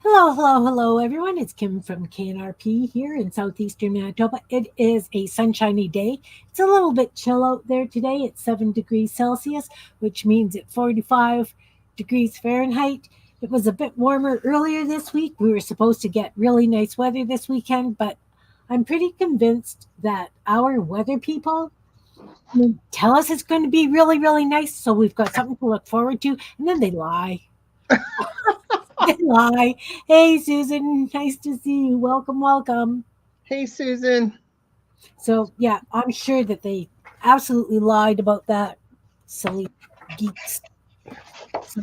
Hello, everyone. It's Kim from K&RP here in southeastern Manitoba. It is a sunshiny day. It's a little bit chill out there today. It's 7 degrees Celsius, which means it's 45 degrees Fahrenheit. It was a bit warmer earlier this week. We were supposed to get really nice weather this weekend, but I'm pretty convinced that our weather people tell us it's going to be really, really nice, so we've got something to look forward to, and then they lie. They lie. Hey, Susan, nice to see you. Welcome. Hey, Susan. So, yeah, I'm sure that they absolutely lied about that, silly geeks. So,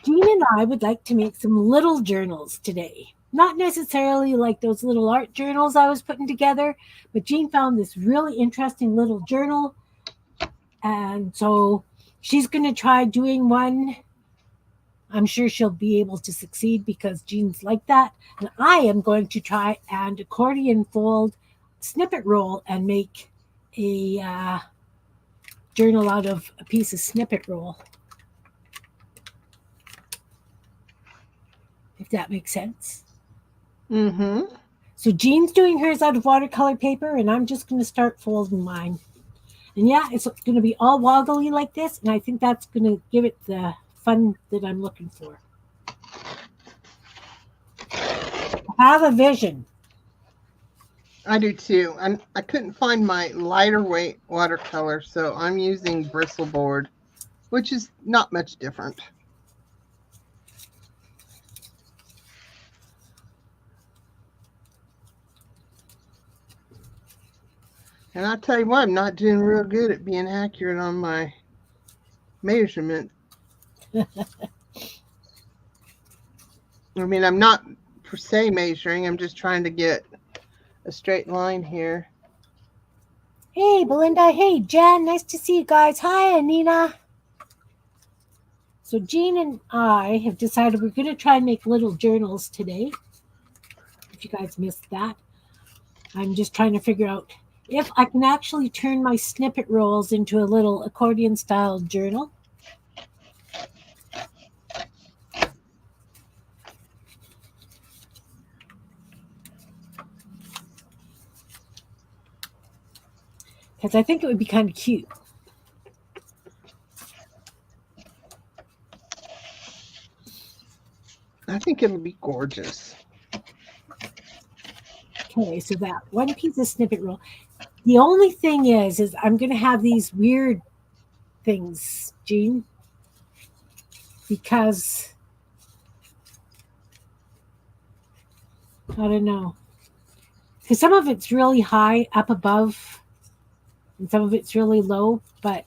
Jean and I would like to make some little journals today. Not necessarily like those little art journals I was putting together, but Jean found this really interesting little journal. And so she's going to try doing one. I'm sure she'll be able to succeed because Jean's like that. And I am going to try and accordion fold, snippet roll, and make a journal out of a piece of snippet roll. If that makes sense. Mm-hmm. So Jean's doing hers out of watercolor paper, and I'm just going to start folding mine. And yeah, it's going to be all woggly like this, and I think that's going to give it the fun that I'm looking for. Have a vision. I do too. I couldn't find my lighter weight watercolor, so I'm using bristle board, which is not much different. And I'll tell you what, I'm not doing real good at being accurate on my measurement. I mean, I'm not per se measuring. I'm just trying to get a straight line here. Hey, Belinda. Hey, Jen. Nice to see you guys. Hi, Anina. So Jean and I have decided we're going to try and make little journals today. If you guys missed that, I'm just trying to figure out if I can actually turn my snippet rolls into a little accordion-style journal. Because I think it would be kind of cute. I think it'll be gorgeous. Okay, so that one piece of snippet roll. The only thing is I'm going to have these weird things, Jean, because I don't know. Because some of it's really high up above, and some of it's really low, but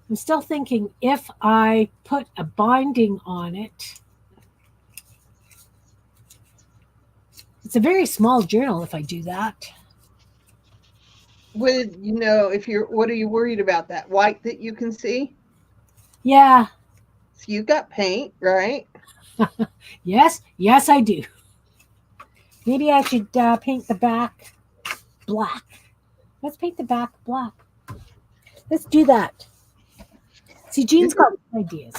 I'm still thinking if I put a binding on it. It's a very small journal if I do that. What are you worried about? That white that you can see? Yeah. So you got paint, right? Yes, I do. Maybe I should paint the back black. Let's paint the back black. Let's do that. See, Jean's got ideas.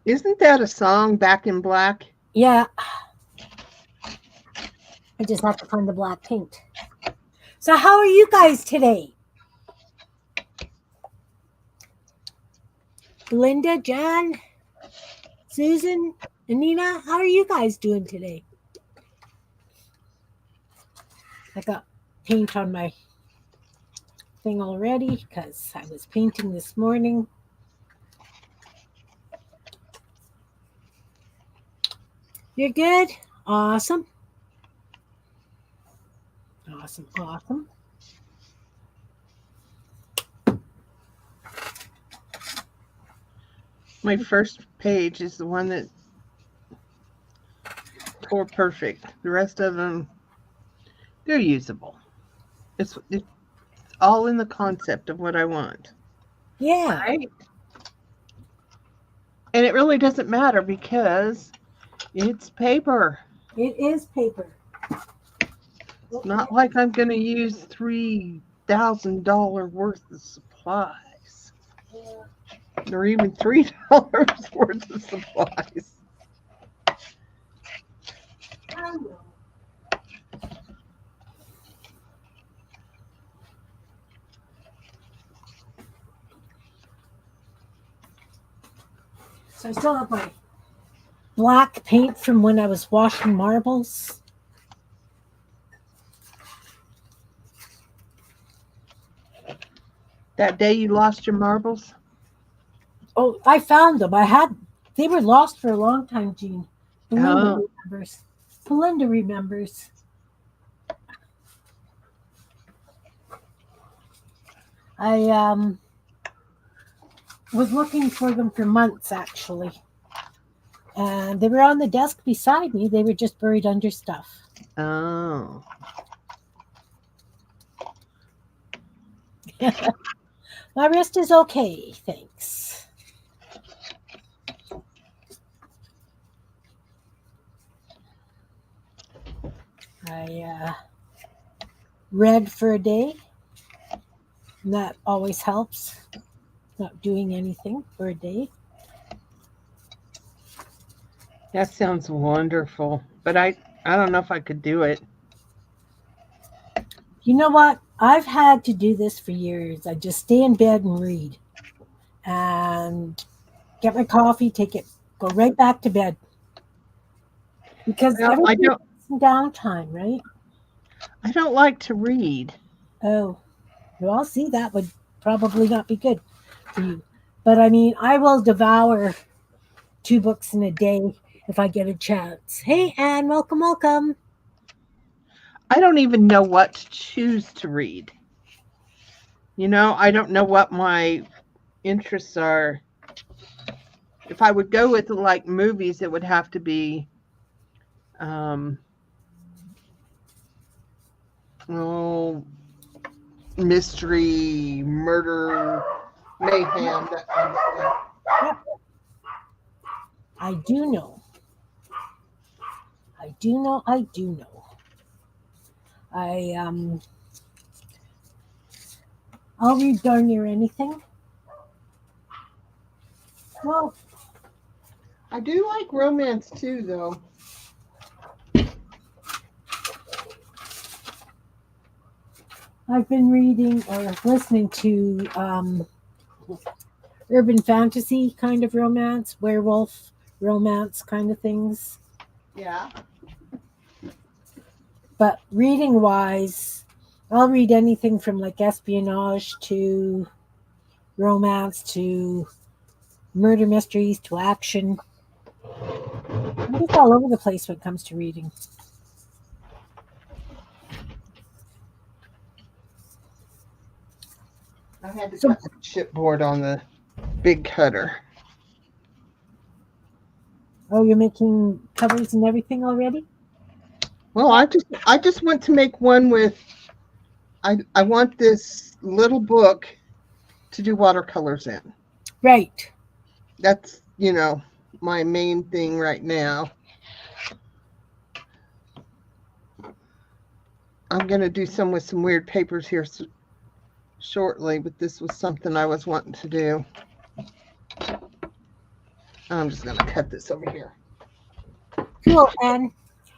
Isn't that a song, Back in Black? Yeah. I just have to find the black paint. So how are you guys today? Linda, Jan, Susan, and Nina, how are you guys doing today? I got paint on my thing already because I was painting this morning. You're good? Awesome. Awesome. My first page is the one that tore perfect. The rest of them, they're usable. It's all in the concept of what I want. Yeah. Right? And it really doesn't matter because it's paper. It is paper. It's not like I'm going to use $3,000 worth of supplies. Or even $3 worth of supplies. So I still have my black paint from when I was washing marbles. That day you lost your marbles? Oh, I found them. They were lost for a long time, Jean. Belinda Oh, remembers. Belinda remembers. I was looking for them for months actually. And they were on the desk beside me. They were just buried under stuff. oh. My wrist is okay, thanks. I read for a day. And that always helps. Not doing anything for a day. That sounds wonderful. But I don't know if I could do it. You know what? I've had to do this for years. I just stay in bed and read. And get my coffee, go right back to bed. Because Well, everybody has some downtime, right? I don't like to read. Oh, well, see, that would probably not be good for you. But I mean, I will devour 2 books in a day if I get a chance. Hey, Anne, welcome, welcome. I don't even know what to choose to read. I don't know what my interests are. If I would go with like movies, it would have to be oh, mystery, murder, mayhem, that kind of stuff. Yep. I do know. I do know. I do know. I'll read darn near anything. Well, I do like romance too, though. I've been reading or listening to urban fantasy kind of romance, werewolf romance kind of things. Yeah. But reading wise, I'll read anything from like espionage to romance to murder mysteries to action. I'm just all over the place when it comes to reading. I had to cut the chipboard on the big cutter. Oh, you're making covers and everything already? Well, I just want to make one with I want this little book to do watercolors in. Right. That's, my main thing right now. I'm going to do some with some weird papers here shortly, but this was something I was wanting to do. I'm just going to cut this over here. Cool. And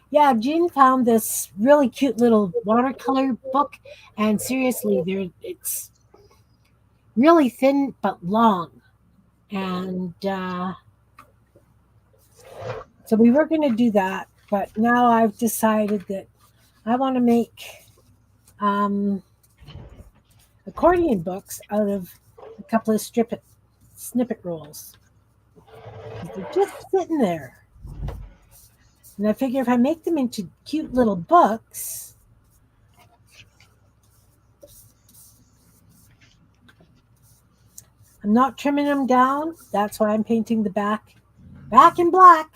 yeah, Jean found this really cute little watercolor book, and seriously, it's really thin but long. And so we were going to do that, but now I've decided that I want to make accordion books out of a couple of snippet rolls. They're just sitting there. And I figure if I make them into cute little books, I'm not trimming them down. That's why I'm painting the back in black.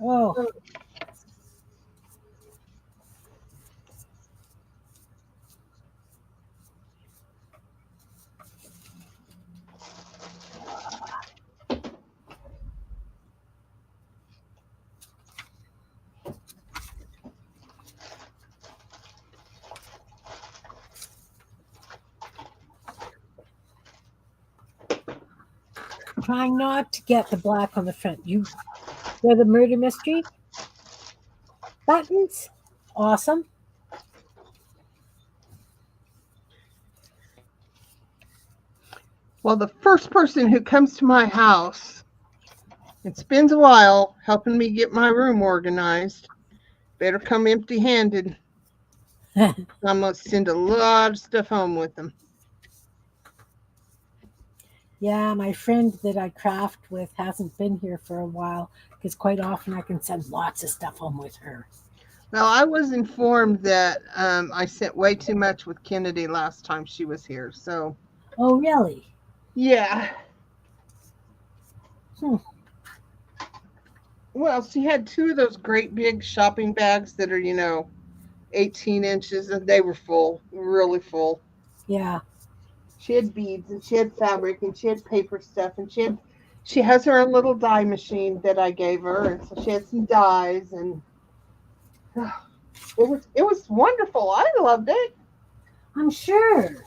Oh. trying not to get the black on the front. They're the murder mystery buttons. Awesome. Well, the first person who comes to my house and spends a while helping me get my room organized better come empty handed. I'm going to send a lot of stuff home with them. Yeah, my friend that I craft with hasn't been here for a while because quite often I can send lots of stuff home with her. Well, I was informed that I sent way too much with Kennedy last time she was here. So, Oh, really? yeah. Hmm. Well, she had two of those great big shopping bags that are, 18 inches, and they were full, really full. Yeah. She had beads, and she had fabric, and she had paper stuff, and she has her own little dye machine that I gave her, and so she had some dyes, and it was wonderful. I loved it. I'm sure.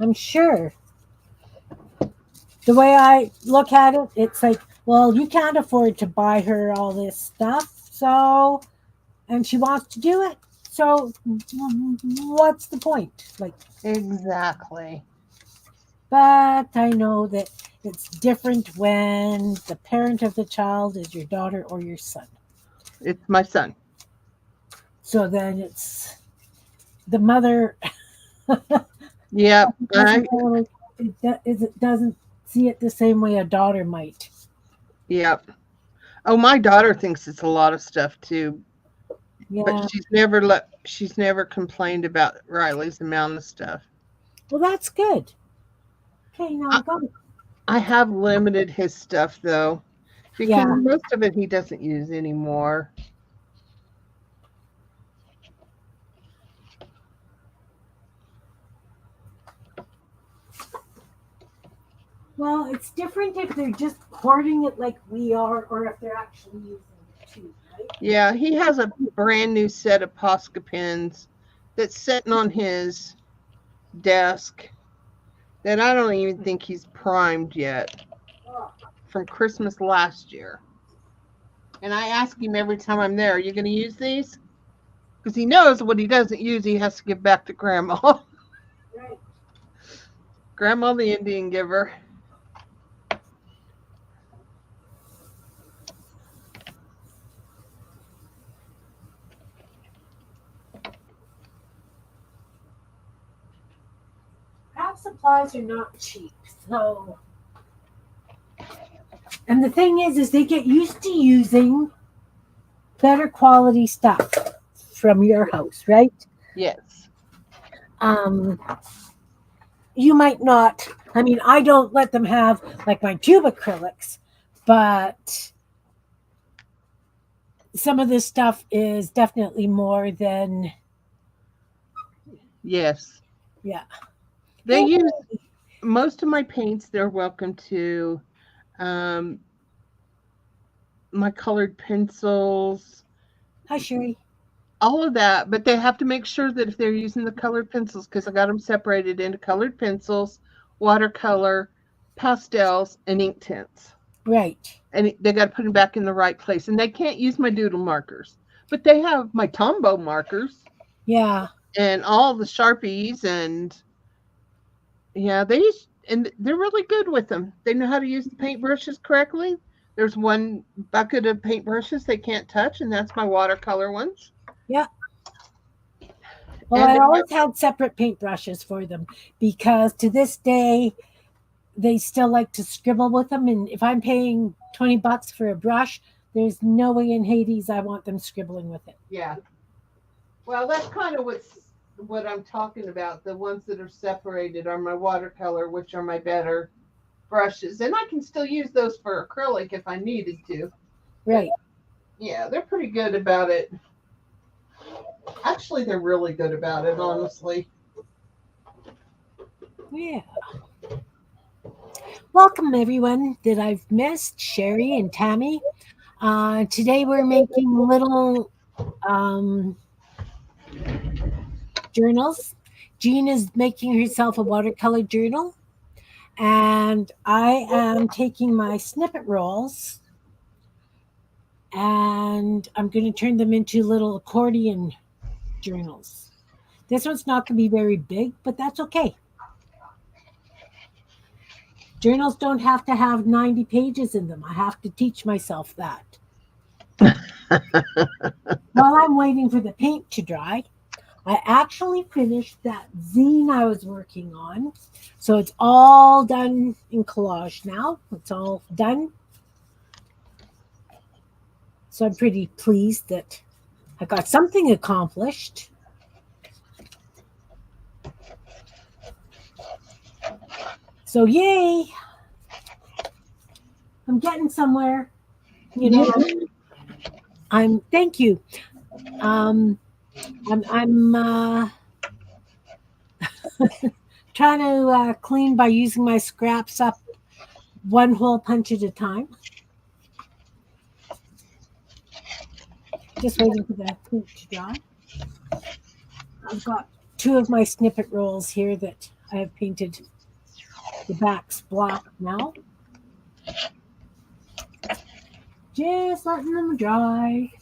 I'm sure. The way I look at it, it's like, well, you can't afford to buy her all this stuff, so, and she wants to do it. So, what's the point? Like, Exactly. but I know that it's different when the parent of the child is your daughter or your son. It's my son. So then it's the mother. Yeah, It doesn't see it the same way a daughter might. yep. Oh, my daughter thinks it's a lot of stuff too, but Yeah. she's never complained about Riley's amount of stuff. Well, that's good. Okay, now I, go. I have limited his stuff though, because Yeah. most of it he doesn't use anymore. Well, it's different if they're just hoarding it like we are, or if they're actually using it too, right? Yeah, he has a brand new set of Posca pens that's sitting on his desk that I don't even think he's primed yet, from Christmas last year. And I ask him every time I'm there, "Are you going to use these?" Because he knows what he doesn't use, he has to give back to Grandma. Right. Grandma the Indian giver. Craft supplies are not cheap, so. And the thing is they get used to using better quality stuff from your house, right? Yes. Um, you might not. I mean, I don't let them have like my tube acrylics, but some of this stuff is definitely more than Yes. yeah. They use most of my paints, they're welcome to. Um, my colored pencils, Hi, Sherry. all of that, but they have to make sure that if they're using the colored pencils, because I got them separated into colored pencils, watercolor, pastels, and ink tints. Right. And they got to put them back in the right place. And they can't use my doodle markers, but they have my Tombow markers Yeah. and all the Sharpies. And yeah, they're really good with them. They know how to use the paintbrushes correctly. There's one bucket of paintbrushes they can't touch, and that's my watercolor ones. Yeah. Well, And I always had separate paintbrushes for them because to this day they still like to scribble with them. And if I'm paying $20 for a brush, there's no way in Hades I want them scribbling with it. yeah. Well, that's kind of what I'm talking about. The ones that are separated are my watercolor, which are my better brushes, and I can still use those for acrylic if I needed to. Right. Yeah, they're pretty good about it. Actually, they're really good about it, honestly. Yeah. Welcome, everyone that I've missed, Sherry and Tammy. Today we're making little journals. Jean is making herself a watercolor journal, and I am taking my snippet rolls and I'm going to turn them into little accordion journals. This one's not going to be very big, but that's okay. Journals don't have to have 90 pages in them. I have to teach myself that. While I'm waiting for the paint to dry, I actually finished that zine I was working on. So it's all done in collage now. It's all done. So I'm pretty pleased that I got something accomplished. So yay! I'm getting somewhere. You know, I'm thank you. I'm trying to clean by using my scraps up one hole punch at a time. Just waiting for the paint to dry. I've got 2 of my snippet rolls here that I have painted the backs black now. Just letting them dry.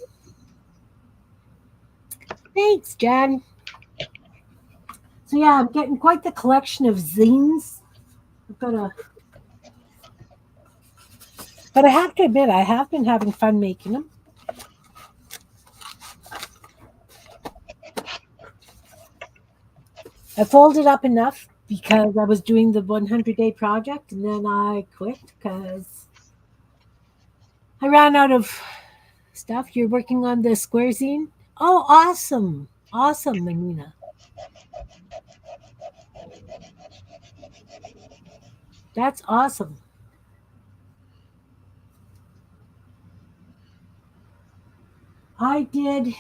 Thanks, Jen. So yeah, I'm getting quite the collection of zines. But I have to admit, I have been having fun making them. I folded up enough because I was doing the 100-day project, and then I quit because I ran out of stuff. You're working on the square zine? Oh, awesome. Awesome, Manina. That's awesome. I did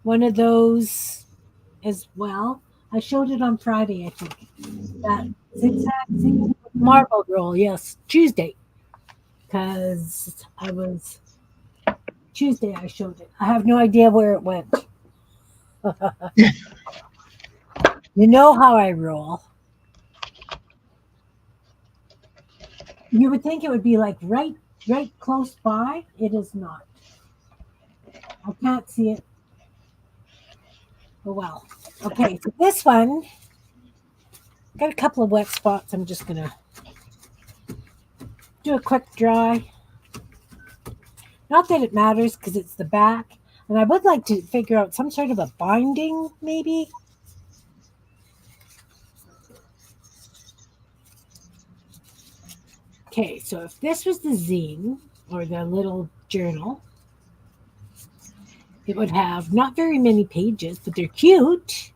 one of those as well. I showed it on Friday, I think. That zigzag marble roll, yes, Tuesday. Because Tuesday I showed it. I have no idea where it went. You know how I roll. You would think it would be like right close by. It is not. I can't see it. Oh well. Okay, so this one got a couple of wet spots. I'm just gonna do a quick dry. Not that it matters because it's the back, and I would like to figure out some sort of a binding, maybe. Okay, so if this was the zine or the little journal, it would have not very many pages, but they're cute.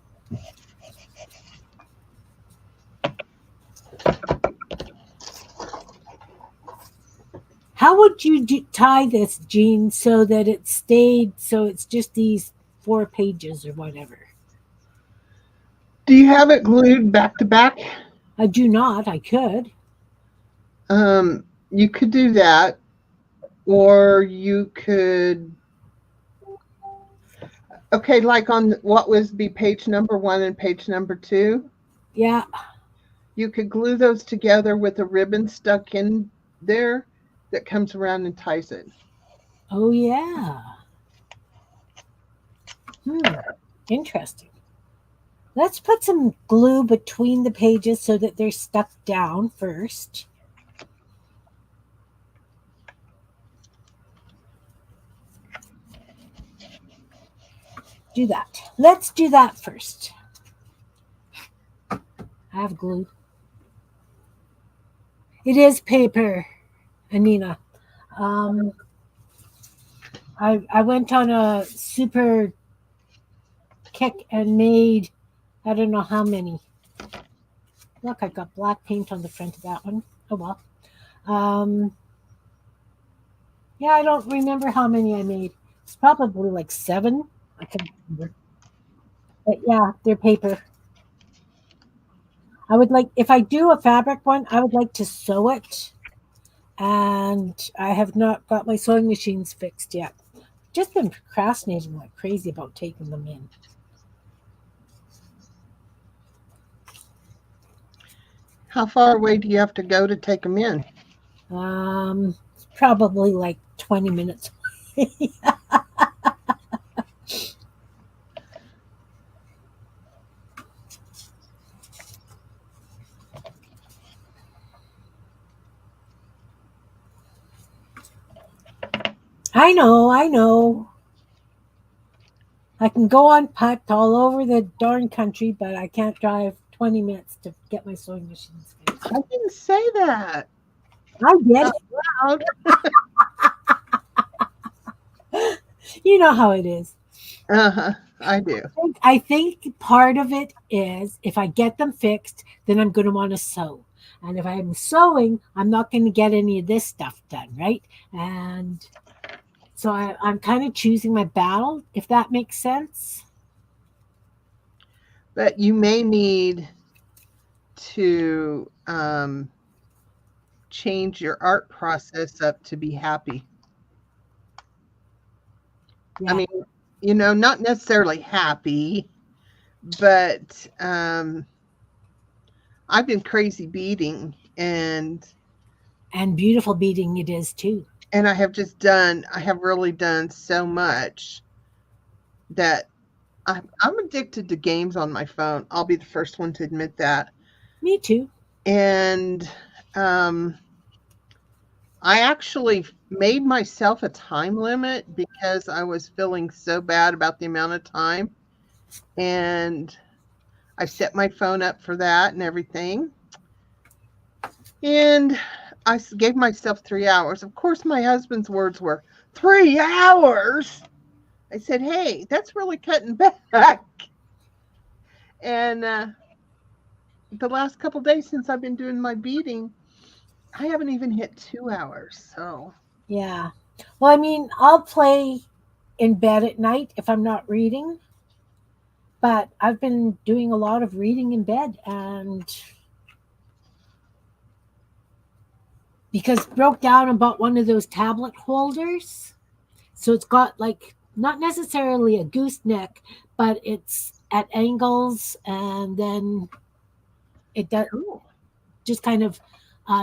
How would you tie this, Jean, so that it stayed, so it's just these 4 pages or whatever? Do you have it glued back to back? I do not. I could. You could do that, or you could. Okay, like on what was be page number 1 and page number 2. Yeah. You could glue those together with a ribbon stuck in there that comes around and ties it. Oh, yeah. Interesting. Let's put some glue between the pages so that they're stuck down first. Do that. Let's do that first. I have glue. It is paper, Anina. I went on a super kick and made I don't know how many. Look, I got black paint on the front of that one. Oh well. Yeah, I don't remember how many I made. It's probably like 7. I can't remember. But yeah, they're paper. I would like, if I do a fabric one, I would like to sew it. And I have not got my sewing machines fixed yet. Just been procrastinating like crazy about taking them in. How far away do you have to go to take them in? Probably like 20 minutes. I know, I know. I can go on putt all over the darn country, but I can't drive 20 minutes to get my sewing machines fixed. I didn't say that I get out loud. it. You know how it is. Uh-huh. I do. I think part of it is if I get them fixed, then I'm going to want to sew. And if I'm sewing, I'm not going to get any of this stuff done, right? And so I'm kind of choosing my battle, if that makes sense. But you may need to change your art process up to be happy. I Yeah. mean, not necessarily happy, but I've been crazy beading And beautiful beading it is too. and I have really done so much that I'm addicted to games on my phone. I'll be the first one to admit that. Me too. And um, I actually made myself a time limit because I was feeling so bad about the amount of time. And I set my phone up for that and everything. And I gave myself 3 hours. Of course, my husband's words were 3 hours. I said, hey, that's really cutting back. And the last couple days since I've been doing my beading, I haven't even hit 2 hours. So, Yeah. Well, I mean, I'll play in bed at night if I'm not reading, but I've been doing a lot of reading in bed and because broke down and bought one of those tablet holders. So it's got like not necessarily a gooseneck, but it's at angles and then it does cool. just kind of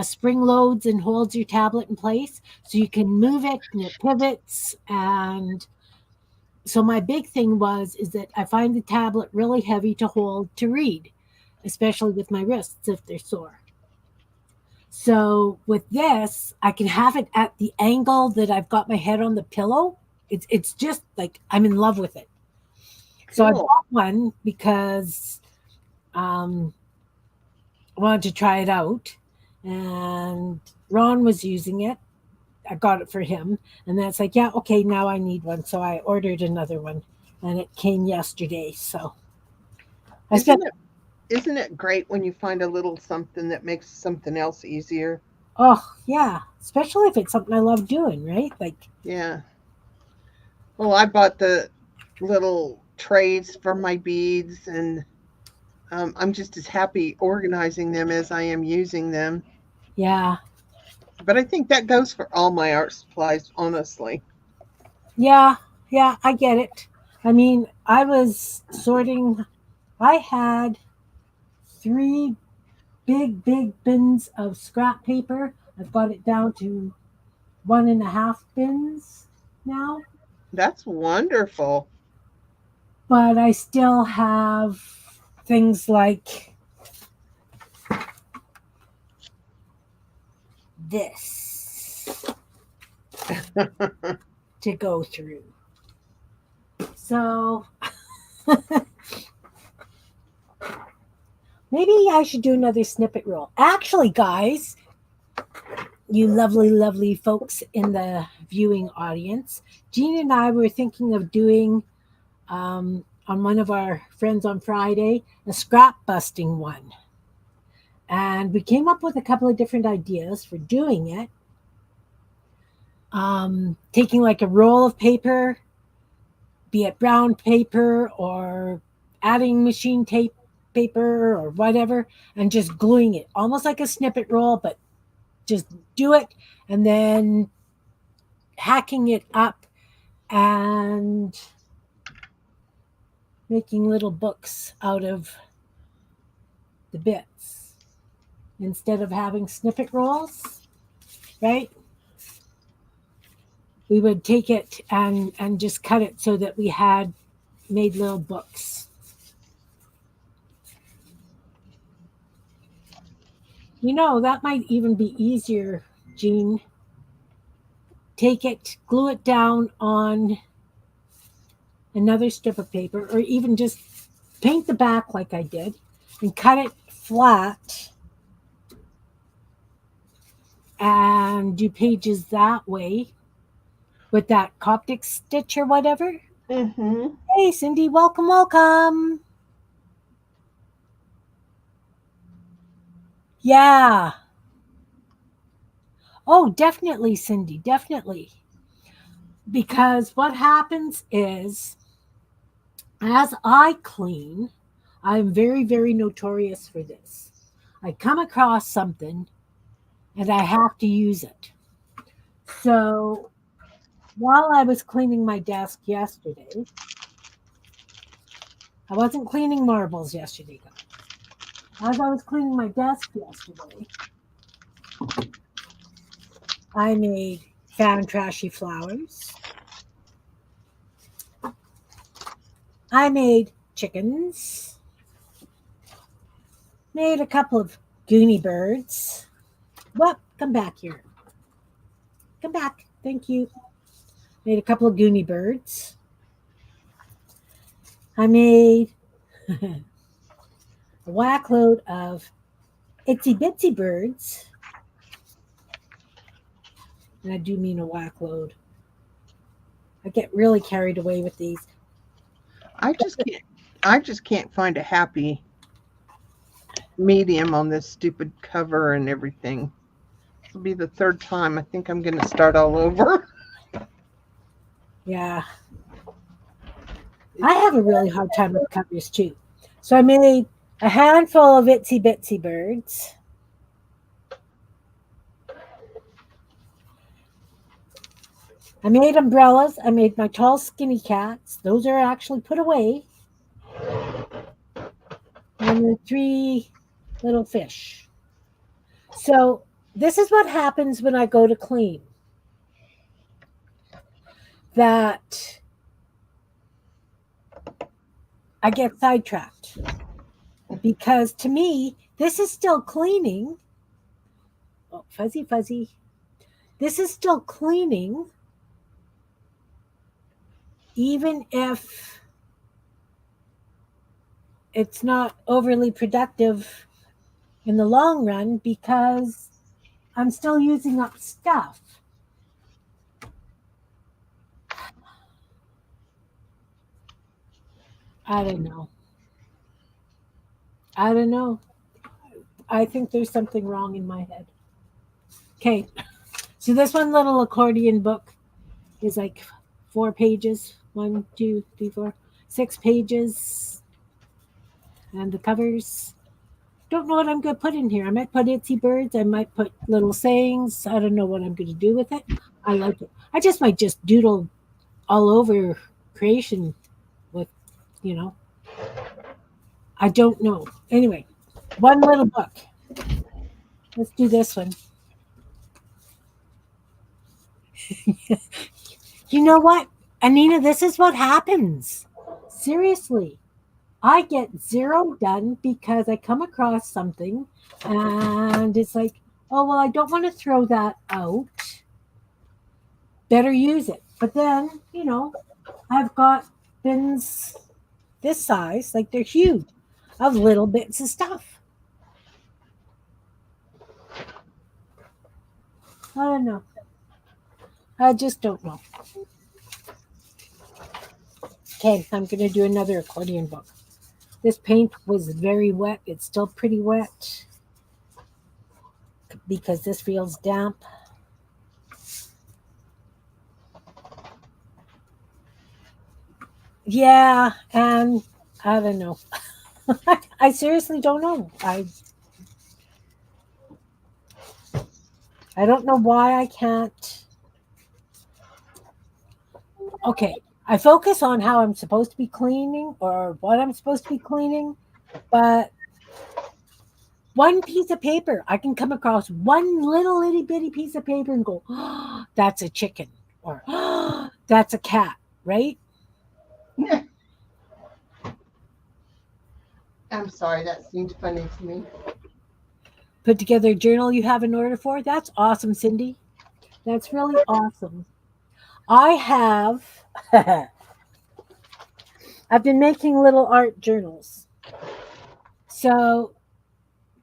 spring loads and holds your tablet in place. So you can move it and it pivots. And so my big thing is that I find the tablet really heavy to hold to read, especially with my wrists if they're sore. So with this, I can have it at the angle that I've got my head on the pillow. It's just like I'm in love with it. So I Cool. bought one because I wanted to try it out, and Ron was using it. I got it for him, and then it's like, yeah, okay, now I need one. So I ordered another one, and it came yesterday. So I spent, Isn't it isn't it great when you find a little something that makes something else easier? oh yeah, especially if it's something I love doing, right? Like, Yeah. Well, I bought the little trays for my beads, and I'm just as happy organizing them as I am using them. yeah, But I think that goes for all my art supplies, honestly. yeah, yeah, I get it. I mean, I was sorting. I had three big bins of scrap paper. I've got it down to 1.5 bins now, That's wonderful. but I still have things like this to go through. So maybe I should do another snippet roll. Actually, guys, you lovely folks in the viewing audience, Jean and I were thinking of doing on one of our friends on Friday a scrap busting one. And we came up with a couple of different ideas for doing it. Taking like a roll of paper, be it brown paper or adding machine tape paper or whatever, and just gluing it almost like a snippet roll, but just do it and then hacking it up and making little books out of the bits. instead of having snippet rolls, right? We would take it and just cut it so that we had made little books. You know, that might even be easier, Jean. Take it, glue it down on another strip of paper, or even just paint the back like I did and cut it flat and do pages that way with that Coptic stitch or whatever. Mm-hmm. Hey, Cindy, welcome, welcome. Yeah. Oh, definitely, Cindy, definitely. Because what happens is, as I clean, I'm very, very notorious for this. I come across something and I have to use it. So while I was cleaning my desk yesterday, I wasn't cleaning marbles yesterday, guys. As I was cleaning my desk yesterday, I made found trashy flowers. I made chickens. Made a couple of goony birds. Well, come back here. Come back. Thank you. Made a couple of goony birds. I made a whack load of itsy bitsy birds. And I do mean a whack load. I get really carried away with these. I just can't find a happy medium on this stupid cover and everything. This will be the third time. I think I'm going to start all over. Yeah. I have a really hard time with covers too. So I made a handful of itsy bitsy birds. I made umbrellas. I made my tall, skinny cats. Those are actually put away. And the 3 little fish. So this is what happens when I go to clean. That I get sidetracked. Because to me, this is still cleaning. Oh, fuzzy, fuzzy. This is still cleaning, even if it's not overly productive in the long run, because I'm still using up stuff. I don't know. I don't know. I think there's something wrong in my head. Okay. So this one little accordion book is like 4 pages. 1, 2, 3, 4, 6 pages. And the covers. Don't know what I'm going to put in here. I might put itsy birds. I might put little sayings. I don't know what I'm going to do with it. I like it. I just might just doodle all over creation with, you know. I don't know. Anyway, one little book. Let's do this one. You know what, Anina? This is what happens. Seriously. I get 0 done because I come across something and it's like, oh, well, I don't want to throw that out. Better use it. But then, you know, I've got bins this size, like they're huge, of little bits of stuff. I don't know. I just don't know. Okay, I'm going to do another accordion book. This paint was very wet. It's still pretty wet because this feels damp. Yeah, and I don't know. I seriously don't know. I don't know why I can't. Okay, I focus on how I'm supposed to be cleaning or what I'm supposed to be cleaning, but one piece of paper. I can come across one little itty bitty piece of paper and go, oh, that's a chicken, or oh, that's a cat, right? I'm sorry, that seemed funny to me. Put together a journal you have an order for. That's awesome, Cindy. That's really awesome. I have, I've been making little art journals. So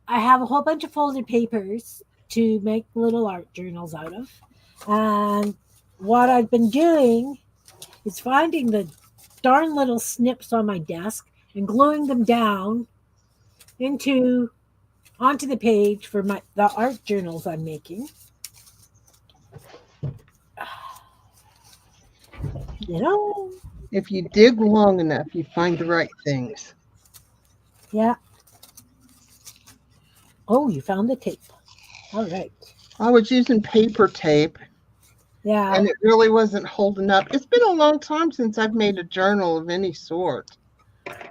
I have a whole bunch of folded papers to make little art journals out of. And what I've been doing is finding the darn little snips on my desk and gluing them down into onto the page for the art journals I'm making. You know, If you dig long enough, you find the right things. yeah. Oh, you found the tape. All right. I was using paper tape Yeah. and it really wasn't holding up. It's been a long time since I've made a journal of any sort.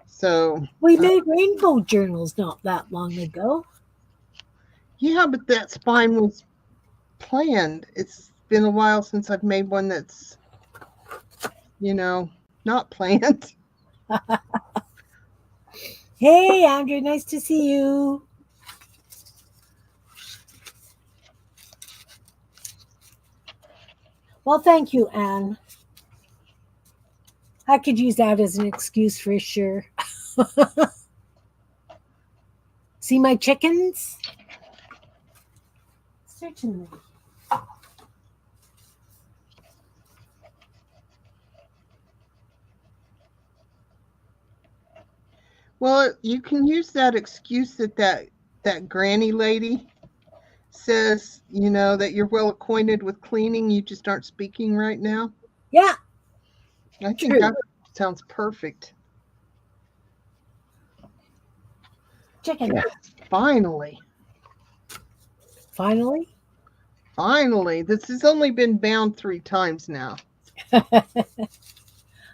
So, We made rainbow journals not that long ago. yeah, but that spine was planned. It's been a while since I've made one that's, not planned. Hey, Andrew, nice to see you. Well, thank you, Anne. I could use that as an excuse for sure. See my chickens? Certainly. Well, you can use that excuse that granny lady says, that you're well acquainted with cleaning, you just aren't speaking right now. Yeah, I think true. that sounds perfect. Chicken. Yes, finally. Finally. Finally. This has only been bound 3 times now.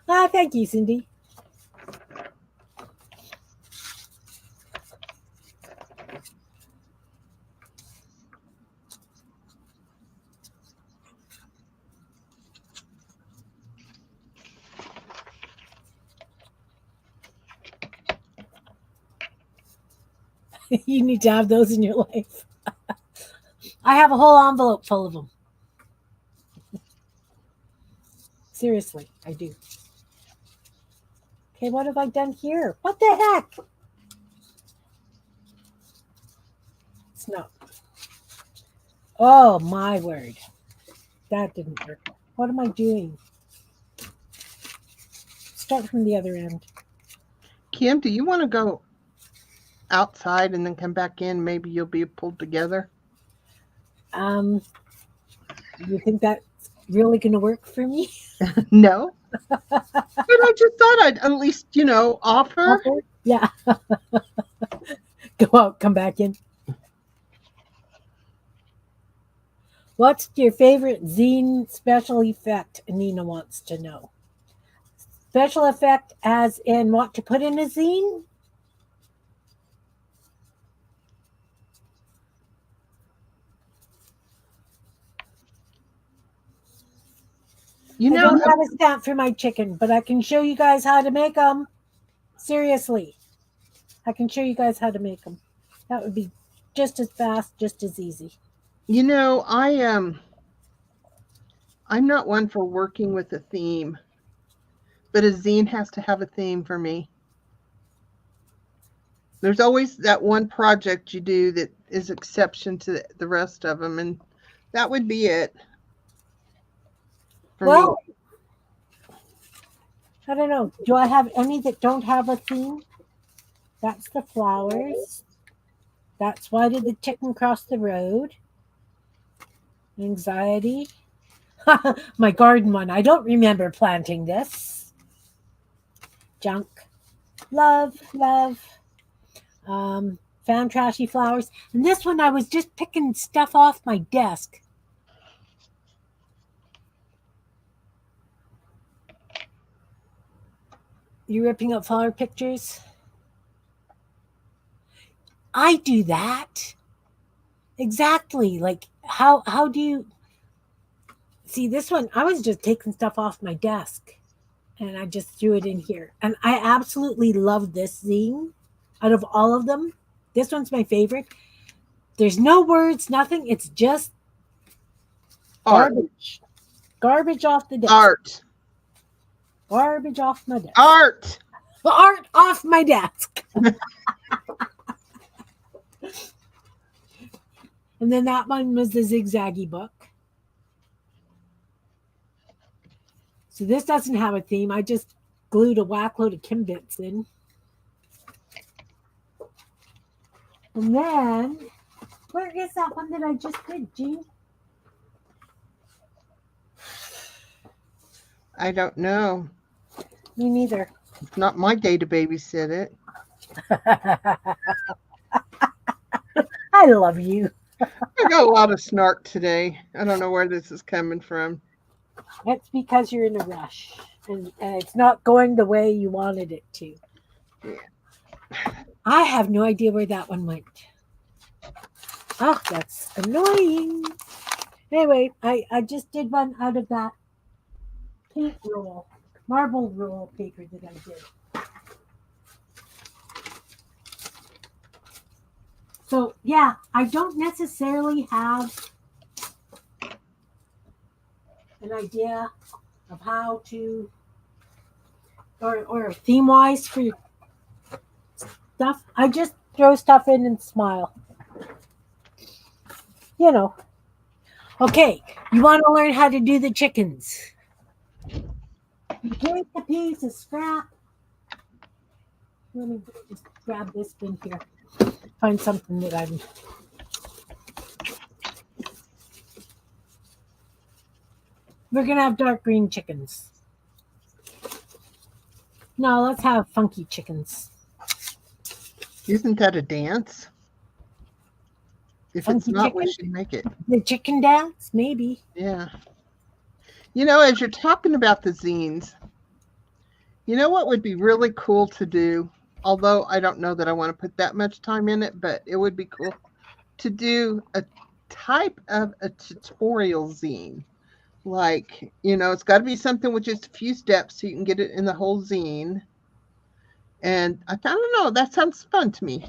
Thank you, Cindy. You need to have those in your life. I have a whole envelope full of them. Seriously, I do. Okay, what have I done here? What the heck? It's not. Oh, my word. That didn't work. What am I doing? Start from the other end. Kim, do you want to go outside and then come back in? Maybe you'll be pulled together. You think that's really going to work for me? No. But I just thought I'd at least, offer. Yeah. Go out, come back in. What's your favorite zine special effect? Nina wants to know. Special effect as in what to put in a zine? I don't have a stamp for my chicken, but I can show you guys how to make them. Seriously. I can show you guys how to make them. That would be just as fast, just as easy. I'm not one for working with a theme, but a zine has to have a theme for me. There's always that one project you do that is exception to the rest of them, and that would be it for me. I don't know. Do I have any that don't have a theme? That's the flowers. That's why did the chicken cross the road? Anxiety. My garden one. I don't remember planting this. Junk. Love, love. Found trashy flowers. And this one I was just picking stuff off my desk. You ripping up flower pictures? I do that. Exactly. Like how do you see this one? I was just taking stuff off my desk and I just threw it in here. And I absolutely love this zine. Out of all of them, this one's my favorite. There's no words, nothing. It's just Art. garbage. Garbage off the desk. Art. Garbage off my desk. Art. Art off my desk. And then that one was the zigzaggy book. So this doesn't have a theme. I just glued a whack load of Kimbits in. And then, where is that one that I just did, Jean? I don't know. Me neither. It's not my day to babysit it. I love you. I got a lot of snark today. I don't know where this is coming from. That's because you're in a rush. And it's not going the way you wanted it to. Yeah. I have no idea where that one went. Oh, that's annoying. Anyway, I just did one out of that paint roll, marble roll paper that I did. So, yeah, I don't necessarily have an idea of how to, or theme-wise for your stuff. I just throw stuff in and smile. You know. Okay, you want to learn how to do the chickens. You take a piece of scrap. Let me just grab this bin here. Find something that I'm... We're going to have dark green chickens. No, let's have funky chickens. Isn't that a dance? If Funky it's not, chicken? we should make it. The chicken dance? Maybe. Yeah. You know, as you're talking about the zines, you know what would be really cool to do? Although I don't know that I want to put that much time in it, but it would be cool to do a type of a tutorial zine. Like, you know, it's got to be something with just a few steps so you can get it in the whole zine. And I don't know, that sounds fun to me.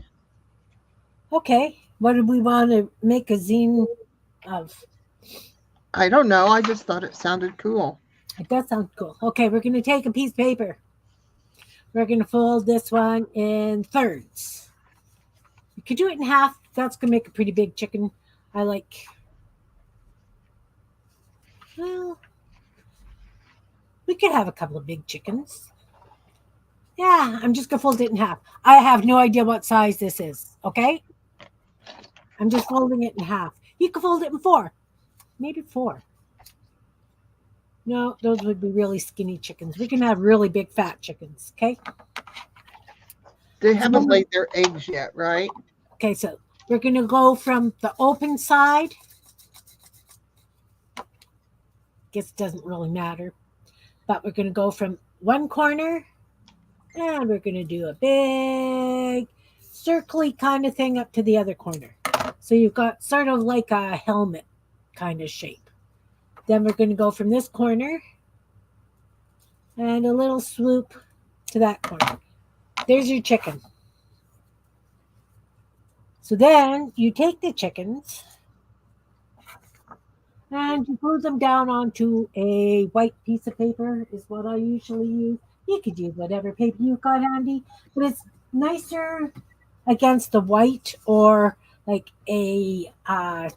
Okay. What do we want to make a zine of? I don't know. I just thought it sounded cool. It does sound cool. Okay, we're going to take a piece of paper. We're going to fold this one in thirds. You could do it in half. That's going to make a pretty big chicken. I like... Well, we could have a couple of big chickens. Yeah, I'm just going to fold it in half. I have no idea what size this is, okay? I'm just folding it in half. You could fold it in four. Maybe four. No, those would be really skinny chickens. We can have really big fat chickens, okay? They haven't laid their eggs yet, right? Okay, so we're going to go from the open side. Guess it doesn't really matter. But we're going to go from one corner. And we're going to do a big circly kind of thing up to the other corner. So you've got sort of like a helmet kind of shape. Then we're going to go from this corner and a little swoop to that corner. There's your chicken. So then you take the chickens and you glue them down onto a white piece of paper is what I usually use. You could use whatever paper you've got handy, but it's nicer against the white or like a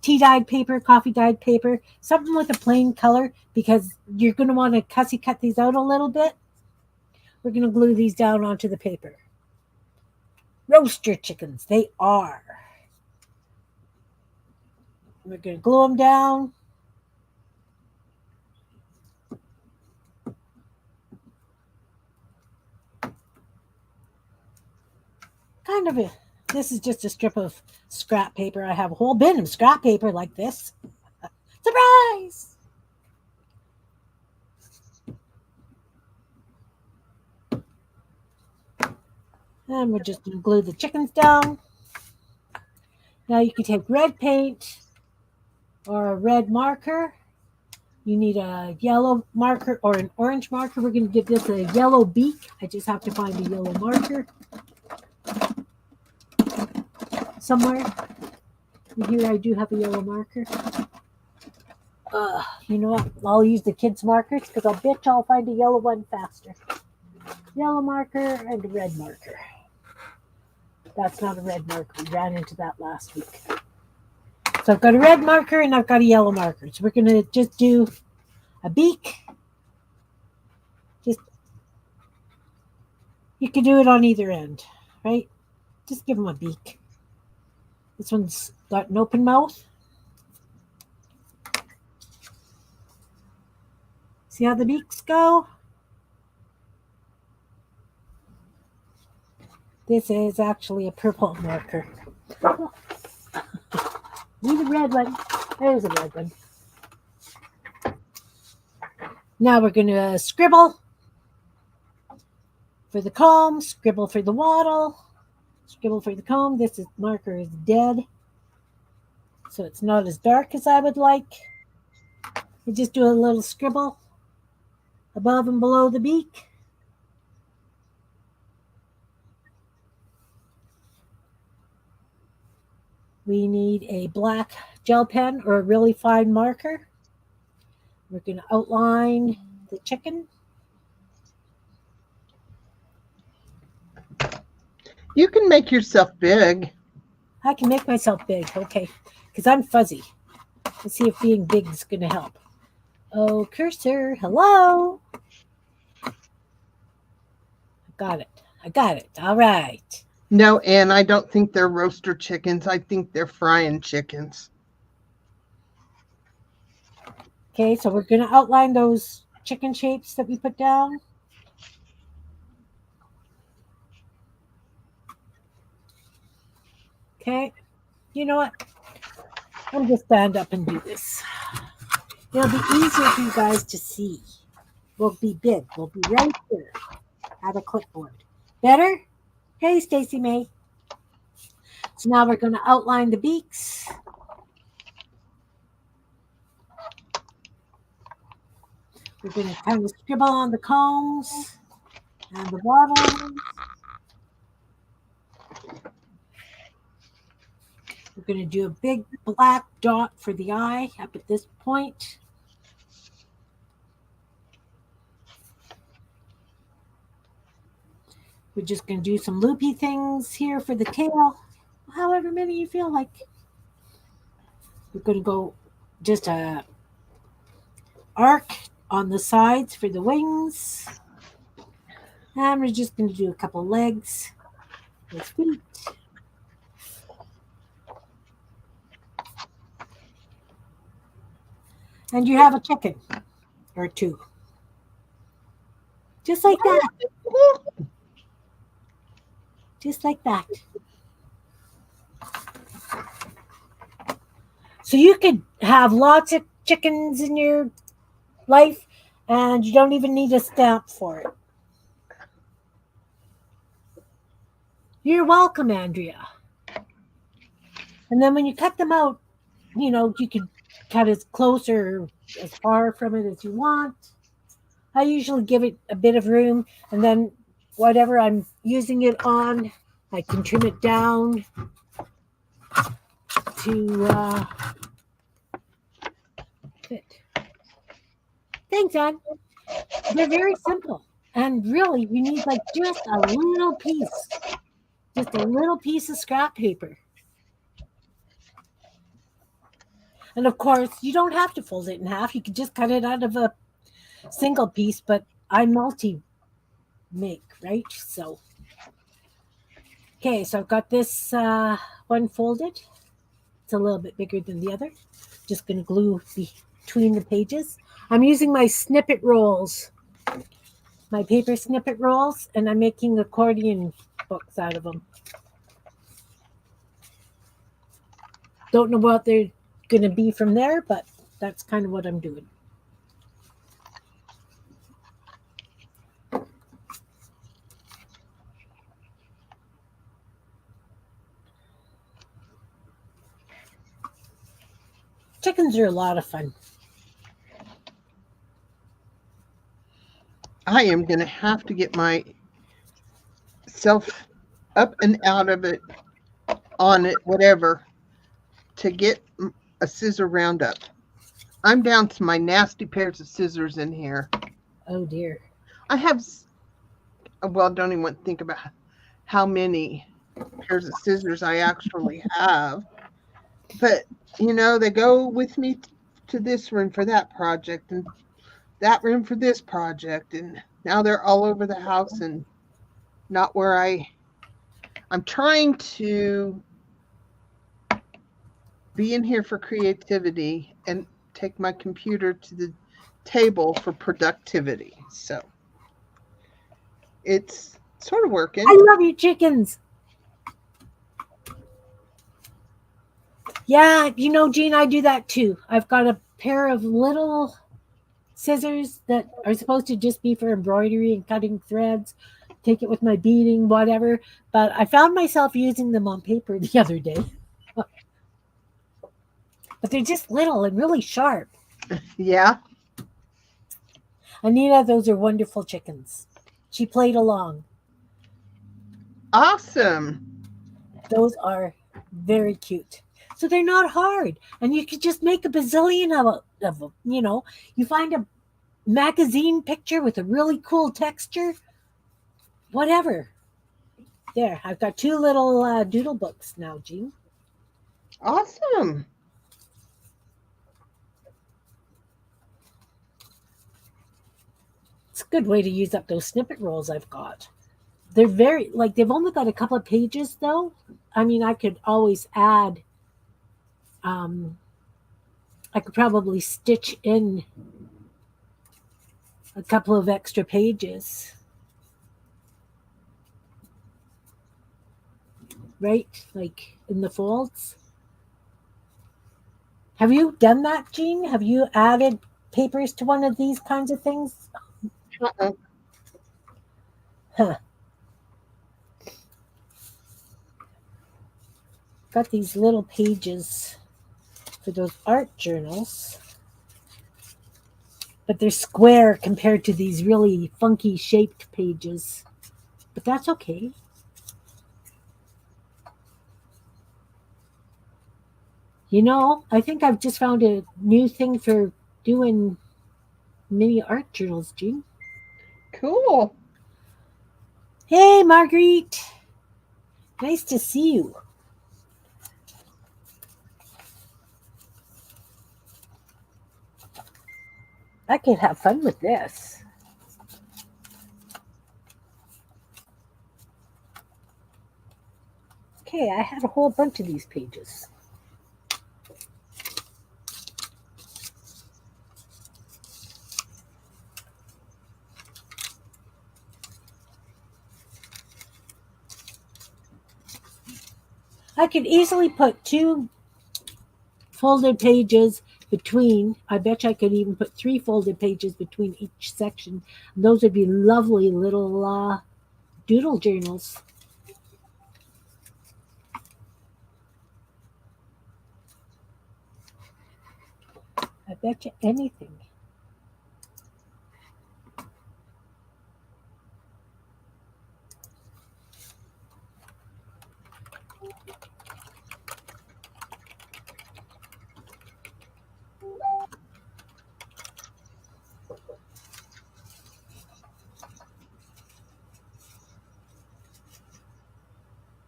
tea-dyed paper, coffee-dyed paper, something with a plain color because you're going to want to cussy cut these out a little bit. We're going to glue these down onto the paper. Roast your chickens. They are. We're going to glue them down. Kind of this is just a strip of scrap paper. I have a whole bin of scrap paper like this. Surprise! And we're just going to glue the chickens down. Now you can take red paint or a red marker. You need a yellow marker or an orange marker. We're going to give this a yellow beak. I just have to find a yellow marker somewhere. Here I do have a yellow marker. You know what? I'll use the kids' markers because I'll bet I'll find a yellow one faster. Yellow marker and a red marker. That's not a red marker. We ran into that last week. So I've got a red marker and I've got a yellow marker. So we're going to just do a beak. Just, you can do it on either end, right? Just give them a beak. This one's got an open mouth. See how the beaks go? This is actually a purple marker. Need a red one. There's a red one. Now we're going to scribble for the comb, scribble for the wattle, scribble for the comb. This marker is dead, so it's not as dark as I would like. You just do a little scribble above and below the beak. We need a black gel pen or a really fine marker. We're going to outline the chicken. You can make yourself big. I can make myself big, okay, because I'm fuzzy. Let's see if being big is going to help. Oh, cursor, hello. I got it. All right. No, Anne, I don't think they're roaster chickens. I think they're frying chickens. Okay, so we're going to outline those chicken shapes that we put down. Okay, you know what? I'm just stand up and do this. It'll be easier for you guys to see. We'll be big. We'll be right here at a clipboard. Better? Hey, Stacy May. So now we're going to outline the beaks. We're going to kind of scribble on the combs and the wattles. We're going to do a big black dot for the eye up at this point. We're just going to do some loopy things here for the tail, however many you feel like. We're going to go just a arc on the sides for the wings. And we're just going to do a couple legs with feet. And you have a chicken or two. Just like that. Just like that. So you could have lots of chickens in your life and you don't even need a stamp for it. You're welcome, Andrea. And then when you cut them out, you know, you could cut as close or as far from it as you want. I usually give it a bit of room, and then whatever I'm using it on, I can trim it down to fit. Thanks, Ann. They're very simple, and really, you need like just a little piece of scrap paper. And of course, you don't have to fold it in half. You could just cut it out of a single piece, but I multi-make, right? So, okay, so I've got this one folded. It's a little bit bigger than the other. Just going to glue between the pages. I'm using my snippet rolls, my paper snippet rolls, and I'm making accordion books out of them. Don't know what they're going to be from there, but that's kind of what I'm doing. Chickens are a lot of fun. I am going to have to get myself up and out of it, on it, whatever, to get a scissor roundup. I'm down to my nasty pairs of scissors in here. Oh dear. I have, well, don't even want to think about how many pairs of scissors I actually have. But, they go with me to this room for that project and that room for this project. And now they're all over the house and not where I'm trying to be in here for creativity and take my computer to the table for productivity. So it's sort of working. I love you, chickens. Yeah, Jean, I do that too. I've got a pair of little scissors that are supposed to just be for embroidery and cutting threads. Take it with my beading, whatever. But I found myself using them on paper the other day. But they're just little and really sharp. Yeah. Anita, those are wonderful chickens. She played along. Awesome. Those are very cute. So they're not hard. And you could just make a bazillion of them. You find a magazine picture with a really cool texture. Whatever. There, I've got 2 little doodle books now, Jean. Awesome. It's a good way to use up those snippet rolls I've got. They're they've only got a couple of pages though. I mean, I could always add, I could probably stitch in a couple of extra pages. Right? Like in the folds. Have you done that, Jean? Have you added papers to one of these kinds of things? Uh-uh. Huh. Got these little pages for those art journals. But they're square compared to these really funky shaped pages. But that's okay. I think I've just found a new thing for doing mini art journals, Jean. Cool. Hey, Marguerite. Nice to see you. I could have fun with this. Okay, I had a whole bunch of these pages. I could easily put 2 folded pages between. I bet you I could even put 3 folded pages between each section. And those would be lovely little doodle journals. I bet you anything.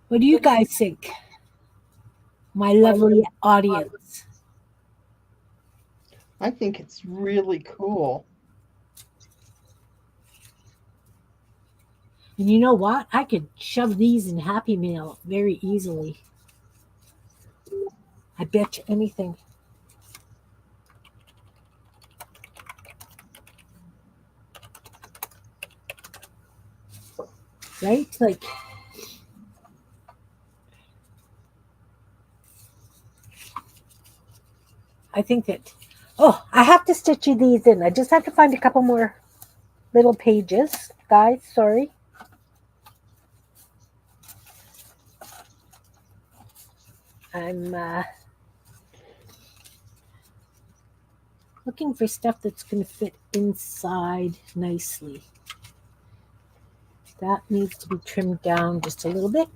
What do you guys think? My lovely audience. I think it's really cool. And you know what? I could shove these in Happy Mail very easily. I bet you anything. Right? Like, I think that, I have to stitch you these in. I just have to find a couple more little pages. Guys, sorry. I'm Looking for stuff that's going to fit inside nicely. That needs to be trimmed down just a little bit.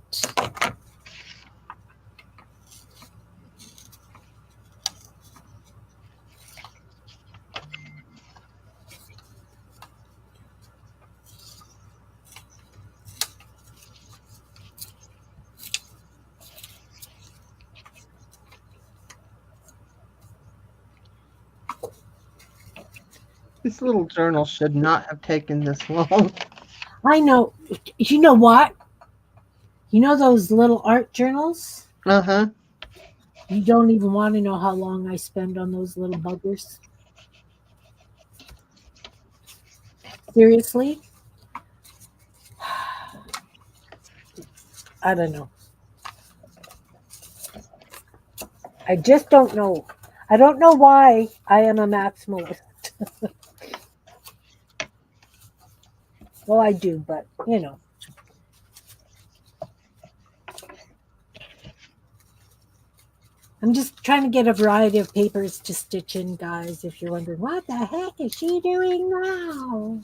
This little journal should not have taken this long. I know. You know what? You know those little art journals? Uh-huh. You don't even want to know how long I spend on those little buggers. Seriously? I don't know. I just don't know. I don't know why I am a maximalist. Well, I do, but you know. I'm just trying to get a variety of papers to stitch in, guys, if you're wondering, what the heck is she doing now?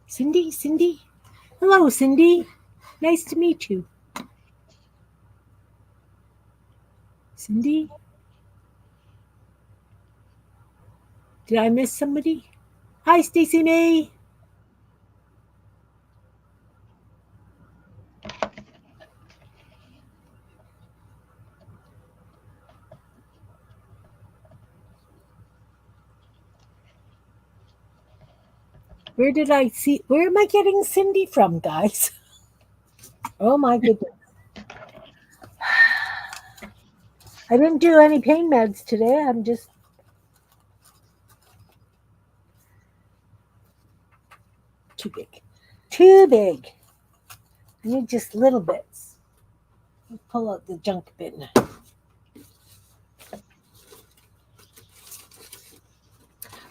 Cindy? Hello, Cindy. Nice to meet you. Cindy? Did I miss somebody? Hi, Stacy May. Where am I getting Cindy from, guys? Oh my goodness. I didn't do any pain meds today. I'm just too big. Too big. I need just little bits. Let's pull out the junk bin.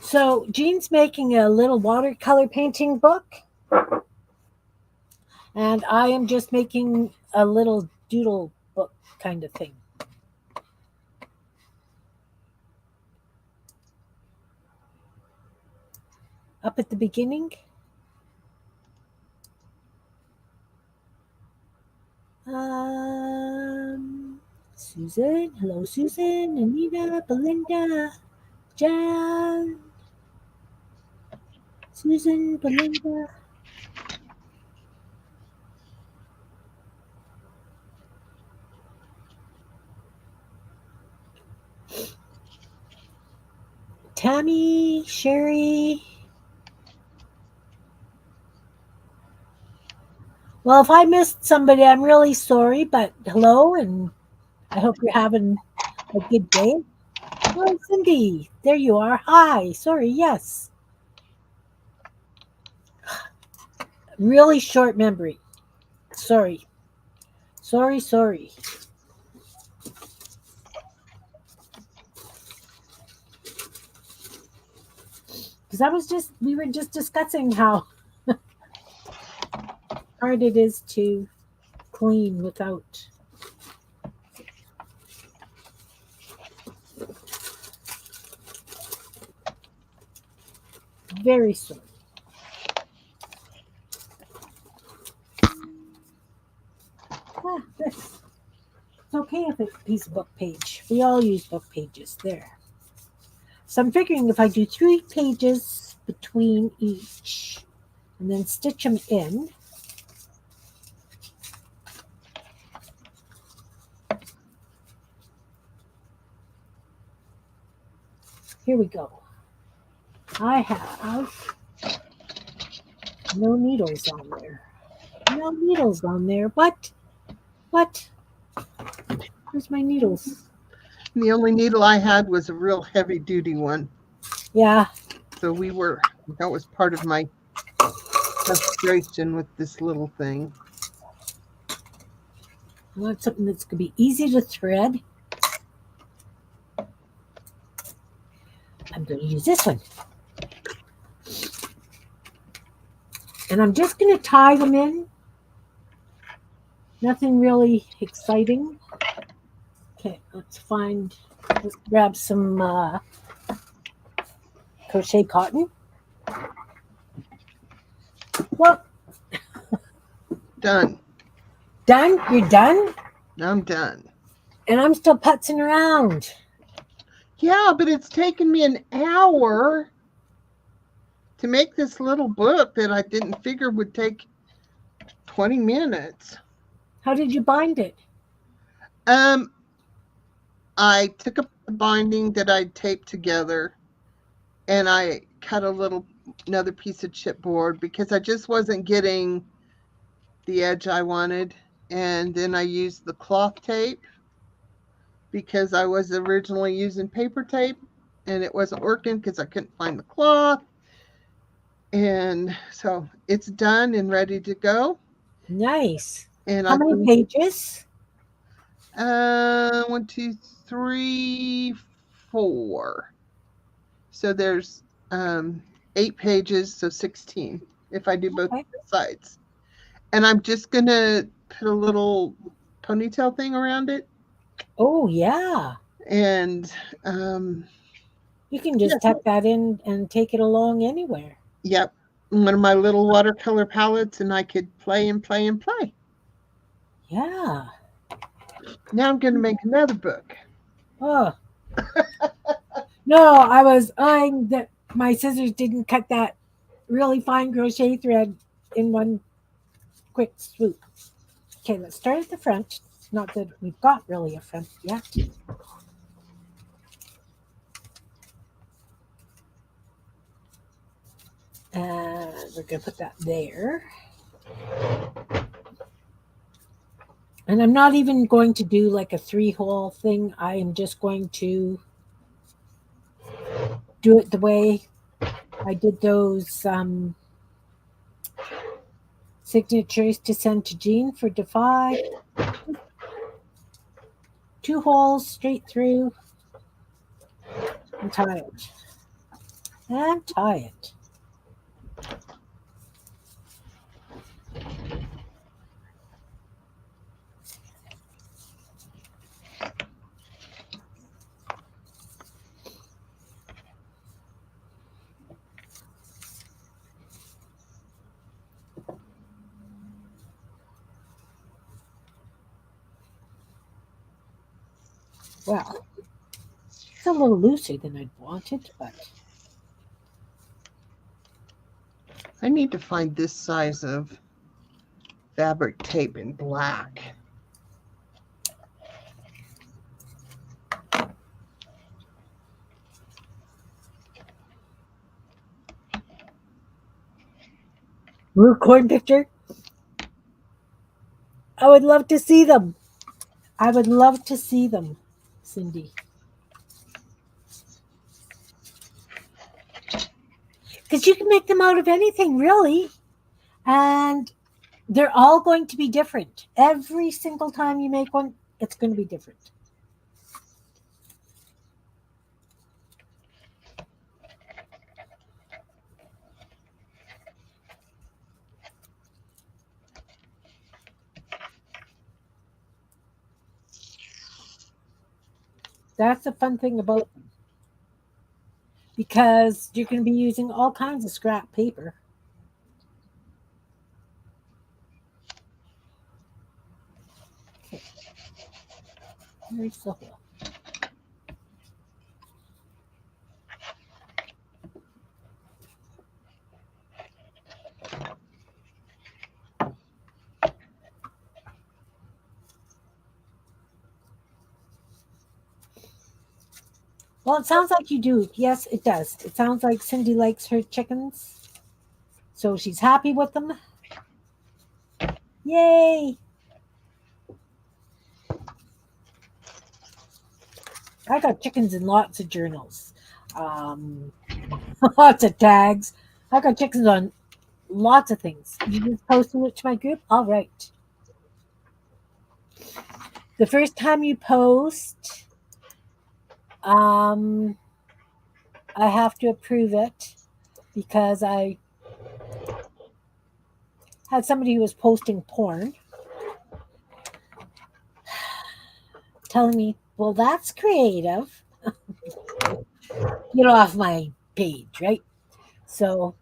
So Jean's making a little watercolor painting book. And I am just making a little doodle book kind of thing. Up at the beginning. Susan. Hello, Susan. Anita, Belinda, Jan. Susan, Belinda. Tammy, Sherry. Well, if I missed somebody, I'm really sorry, but hello, and I hope you're having a good day. Oh, Cindy, there you are. Hi. Sorry, yes. Really short memory. Sorry. Sorry. Because we were just discussing how hard it is to clean without. Very sorry. This. It's okay if it's a piece of book page. We all use book pages. There. So I'm figuring if I do 3 pages between each and then stitch them in. Here we go. I have no needles on there. No needles on there. What? Where's my needles? The only needle I had was a real heavy duty one. Yeah. So that was part of my frustration with this little thing. I want something that's going to be easy to thread. I'm going to use this one. And I'm just going to tie them in. Nothing really exciting. Okay, let's grab some crochet cotton. Well, Done. done? You're done? I'm done. And I'm still putzing around. Yeah, but it's taken me an hour to make this little book that I didn't figure would take 20 minutes. How did you bind it? Um, I took a binding that I taped together and I cut another piece of chipboard because I just wasn't getting the edge I wanted. And then I used the cloth tape because I was originally using paper tape and it wasn't working because I couldn't find the cloth. And so it's done and ready to go. Nice. And How many pages? 1, 2, 3, 4. So there's 8 pages, so 16 if I do both sides. And I'm just gonna put a little ponytail thing around it. Oh yeah. And you can just tuck that in and take it along anywhere. Yep. One of my little watercolor palettes, and I could play and play and play. Yeah. Now I'm going to make another book. Oh. No, I was eyeing that my scissors didn't cut that really fine crochet thread in one quick swoop. Okay, let's start at the front. Not that we've got really a front yet. And we're going to put that there. And I'm not even going to do like a 3-hole thing. I am just going to do it the way I did those signatures to send to Jean for Defy. 2 holes straight through and tie it. And tie it. Well, it's a little looser than I'd wanted, but I need to find this size of fabric tape in black. blue corn picture. I would love to see them. I would love to see them, Cindy. Because you can make them out of anything, really. And they're all going to be different. Every single time you make one, it's going to be different. That's the fun thing about them. Because you're going to be using all kinds of scrap paper. Okay. Here's the hole. Well, it sounds like you do. Yes, it does. It sounds like Cindy likes her chickens. So she's happy with them. Yay! I got chickens in lots of journals. Lots of tags. I got chickens on lots of things. You just posting it to my group? All right. The first time you post, I have to approve it because I had somebody who was posting porn telling me, well, that's creative. Get off my page, right? So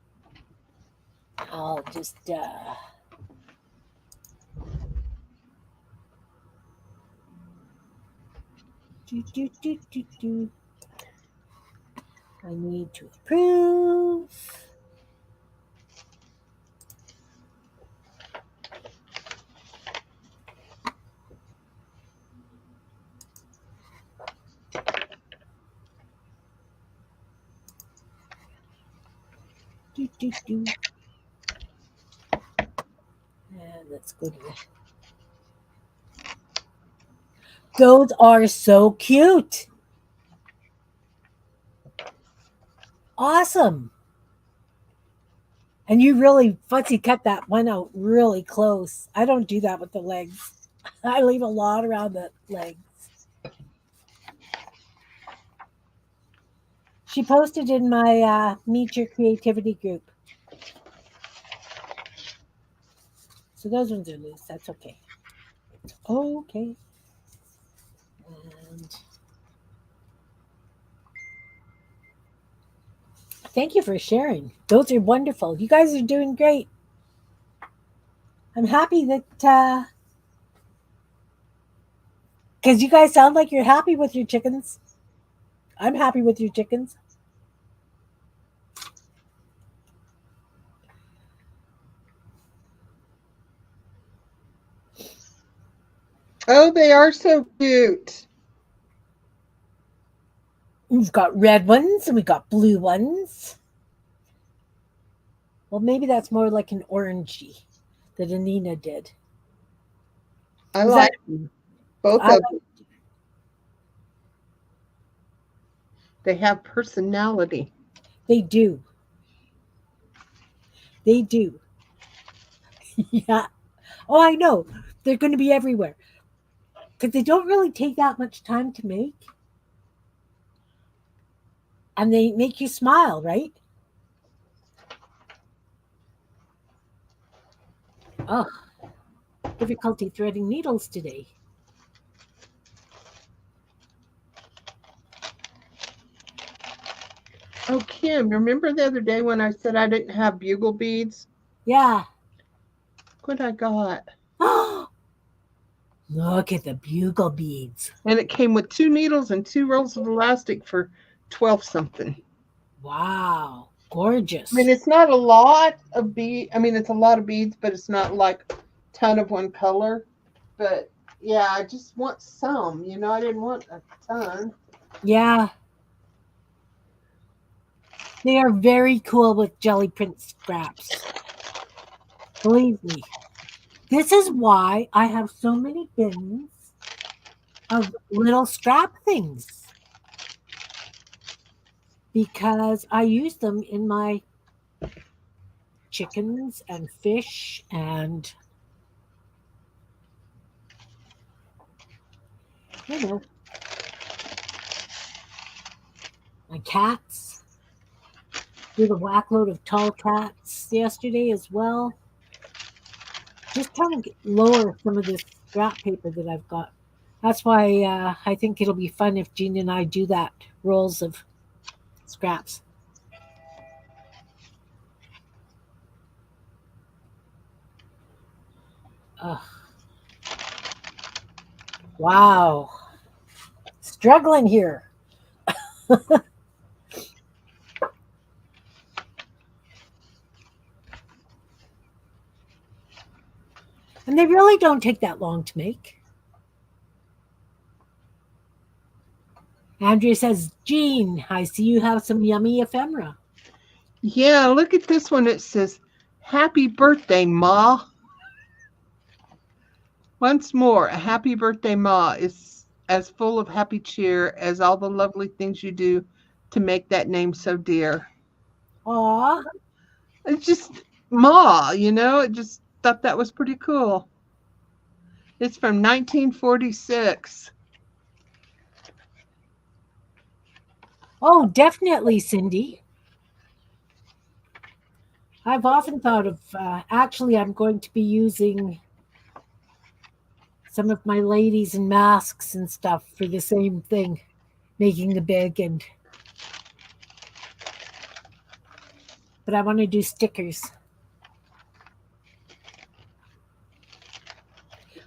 I'll just do. I need to approve. And let's go to the. Those are so cute. Awesome. And you really fussy cut that one out really close. I don't do that with the legs. I leave a lot around the legs. She posted in my Meet Your Creativity group. So those ones are loose. That's okay. Okay. And thank you for sharing. Those are wonderful. You guys are doing great. I'm happy that because you guys sound like you're happy with your chickens. I'm happy with your chickens. Oh, they are so cute. We've got red ones and we got blue ones. Well, maybe that's more like an orangey that Anina did. I Is like that, both I of like, them. They have personality. they do. They do. Yeah. Oh, I know. They're going to be everywhere because they don't really take that much time to make. And they make you smile, right? Oh, difficulty threading needles today. Oh, Kim, remember the other day when I said I didn't have bugle beads? Yeah. What I got? Look at the bugle beads. And it came with 2 needles and 2 rolls of elastic for 12 something. Wow. I Gorgeous. mean, it's not a lot of bead. I mean, it's a lot of beads, but it's not like a ton of one color. But yeah, I just want some. I didn't want a ton. Yeah. They are very cool with jelly print scraps. Believe me. This is why I have so many bins of little scrap things because I use them in my chickens and fish and you know my cats. Did a whack load of tall cats yesterday as well. Just trying to lower some of this scrap paper that I've got. That's why I think it'll be fun if Jean and I do that rolls of scraps. Ugh. Wow. Struggling here. And they really don't take that long to make. Andrea says, Jean, I see you have some yummy ephemera. Yeah, look at this one. It says, "Happy birthday, Ma." Once more, a happy birthday, Ma is as full of happy cheer as all the lovely things you do to make that name so dear. Aw, It's just Ma, it just thought that was pretty cool. It's from 1946. oh, definitely, Cindy. I've often thought of actually, I'm going to be using some of my ladies in masks and stuff for the same thing, making the big and. But I want to do stickers.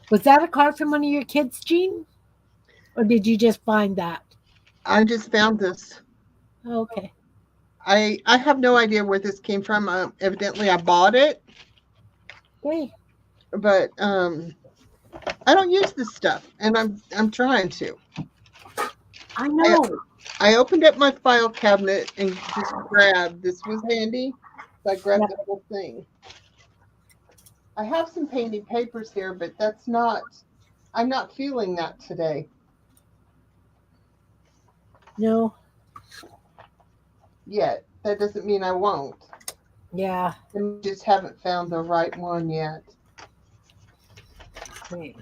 Was that a card from one of your kids, Jean? Or did you just find that? I just found this. Okay. I have no idea where this came from. Evidently, I bought it, Okay. but I don't use this stuff, and I'm trying to. I I know. I opened up my file cabinet and just grabbed. This was handy, so I grabbed Yep. the whole thing. I have some painted papers here, but that's not. I'm not feeling that today No. yet. That doesn't mean I won't. Yeah. I just haven't found the right one yet. Okay.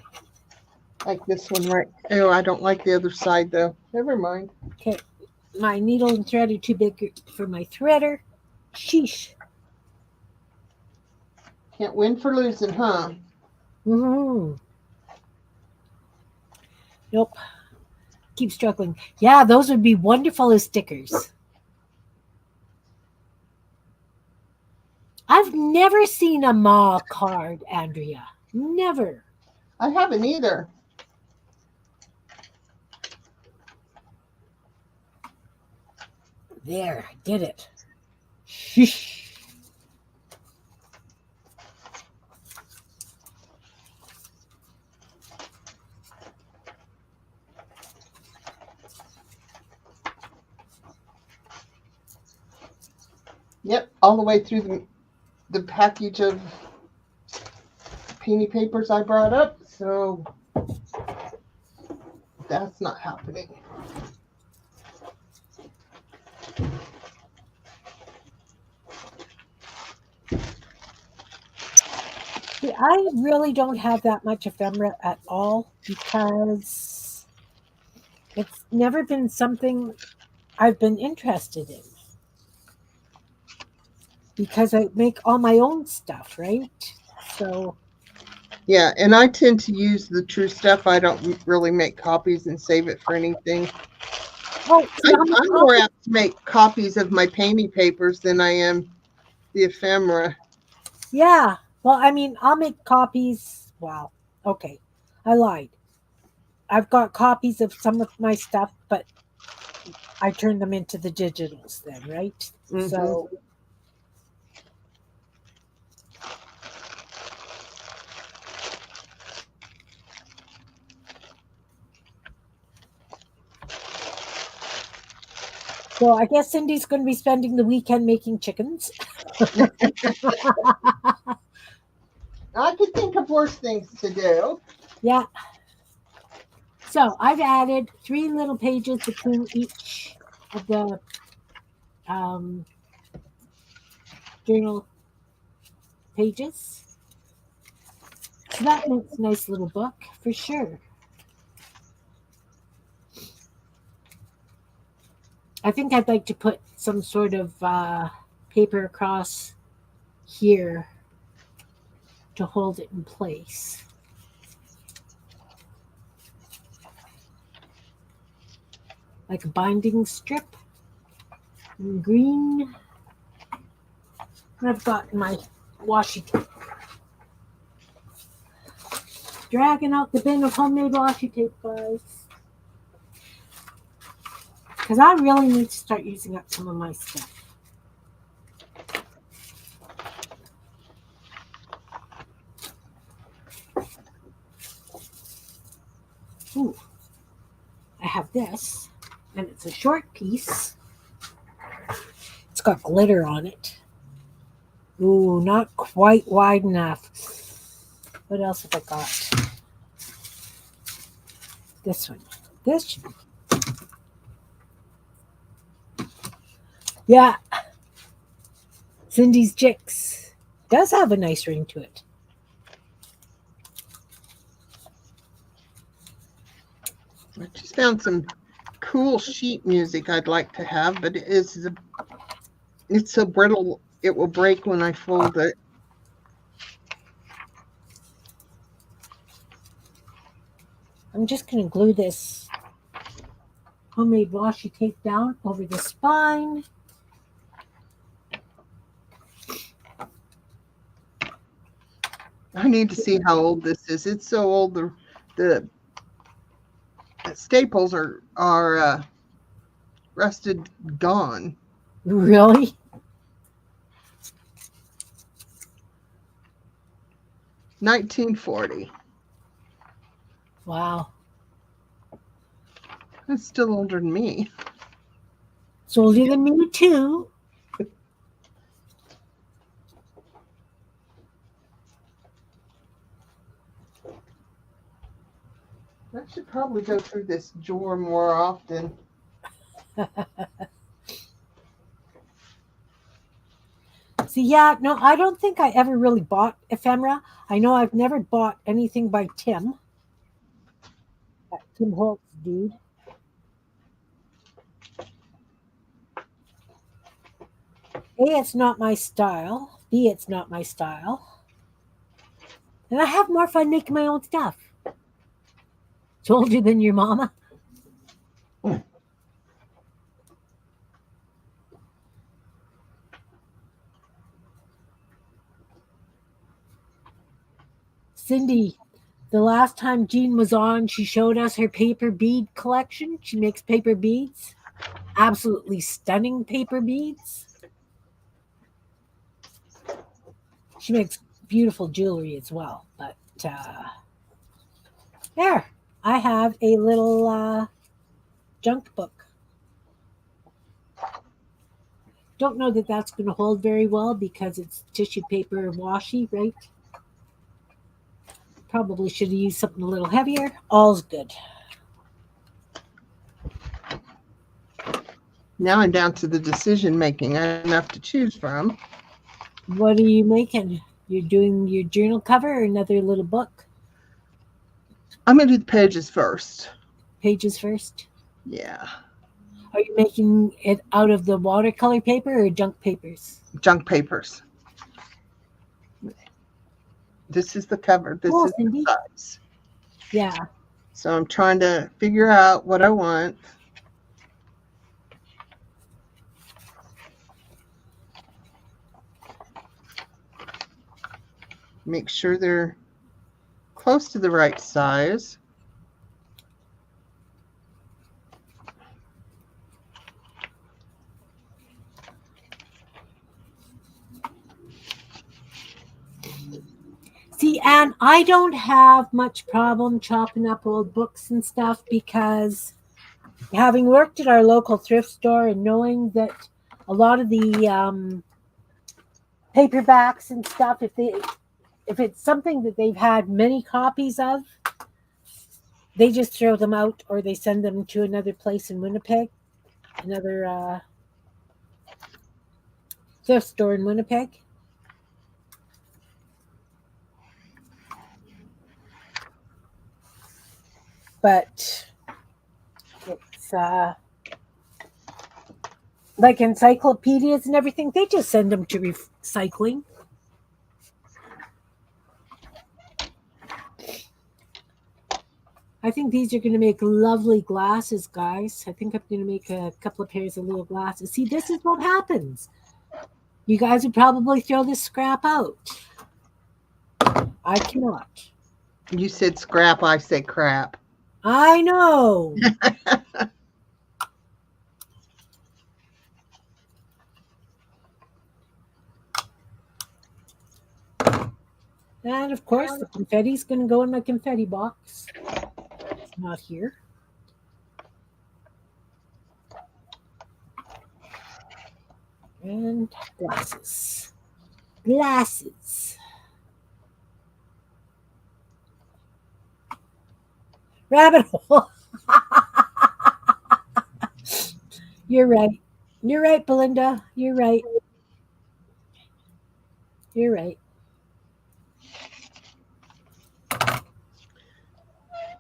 Like this one right. Oh, I don't like the other side though. Never mind. Okay. My needle and thread are too big for my threader. Sheesh. Can't win for losing, huh? Mm-hmm. Nope. Keep struggling. Yeah, those would be wonderful as stickers. I've never seen a Ma card, Andrea. Never. I haven't either. There, I did it. Sheesh. Yep, all the way through the package of penny papers I brought up, so that's not happening. See, I really don't have that much ephemera at all because it's never been something I've been interested in. Because I make all my own stuff, right? So Yeah, and I tend to use the true stuff. I don't really make copies and save it for anything. oh, see, I'm more apt to make copies of my painting papers than I am the ephemera. yeah. Well, I mean, I'll make copies. Wow. Okay. I lied. I've got copies of some of my stuff, but I turn them into the digitals then, right? Mhm. So So I guess Cindy's going to be spending the weekend making chickens. I could think of worse things to do. Yeah. So I've added 3 little pages between each of the journal pages. So that makes a nice little book for sure. I think I'd like to put some sort of paper across here to hold it in place. Like a binding strip in green. And I've got my washi tape. Dragging out the bin of homemade washi tape, guys. Because I really need to start using up some of my stuff. Ooh. I have this, and it's a short piece. It's got glitter on it. Ooh, not quite wide enough. What else have I got? This one. This should be. Yeah. Cindy's Chicks. Does have a nice ring to it. I just found some cool sheet music I'd like to have, but it's so brittle it will break when I fold it. I'm just going to glue this homemade washi tape down over the spine. I need to see how old this is. It's so old. The staples are rusted, gone. Really? 1940. Wow. That's still older than me. It's older than me too. I should probably go through this drawer more often. See, yeah, no, I don't think I ever really bought ephemera. I know I've never bought anything by Tim. That Tim Holtz dude. A, it's not my style. B, it's not my style. And I have more fun making my own stuff. It's older than your mama. Cindy, the last time Jean was on, she showed us her paper bead collection. She makes paper beads. Absolutely stunning paper beads. She makes beautiful jewelry as well. But there, I have a little junk book. Don't know that that's going to hold very well because it's tissue paper washi, right? Probably should have used something a little heavier. All's good. Now I'm down to the decision making. I have enough to choose from. What are you making? You're doing your journal cover or another little book? I'm going to do the pages first. Pages first? Yeah. Are you making it out of the watercolor paper or junk papers? Junk papers. This is the cover. This Cool, is Cindy. the size. Yeah. So I'm trying to figure out what I want. Make sure they're close to the right size. See, Anne, I don't have much problem chopping up old books and stuff because having worked at our local thrift store and knowing that a lot of the paperbacks and stuff, if it's something that they've had many copies of, they just throw them out or they send them to another place in Winnipeg, another thrift store in Winnipeg. But it's like encyclopedias and everything, they just send them to recycling. I think these are going to make lovely glasses, guys. I think I'm going to make a couple of pairs of little glasses. See, this is what happens. You guys would probably throw this scrap out. I cannot. You said scrap, I say crap. I know. And of course, the confetti's going to go in my confetti box. It's not here. And glasses. Glasses. Rabbit hole. You're right. You're right, Belinda. You're right. You're right.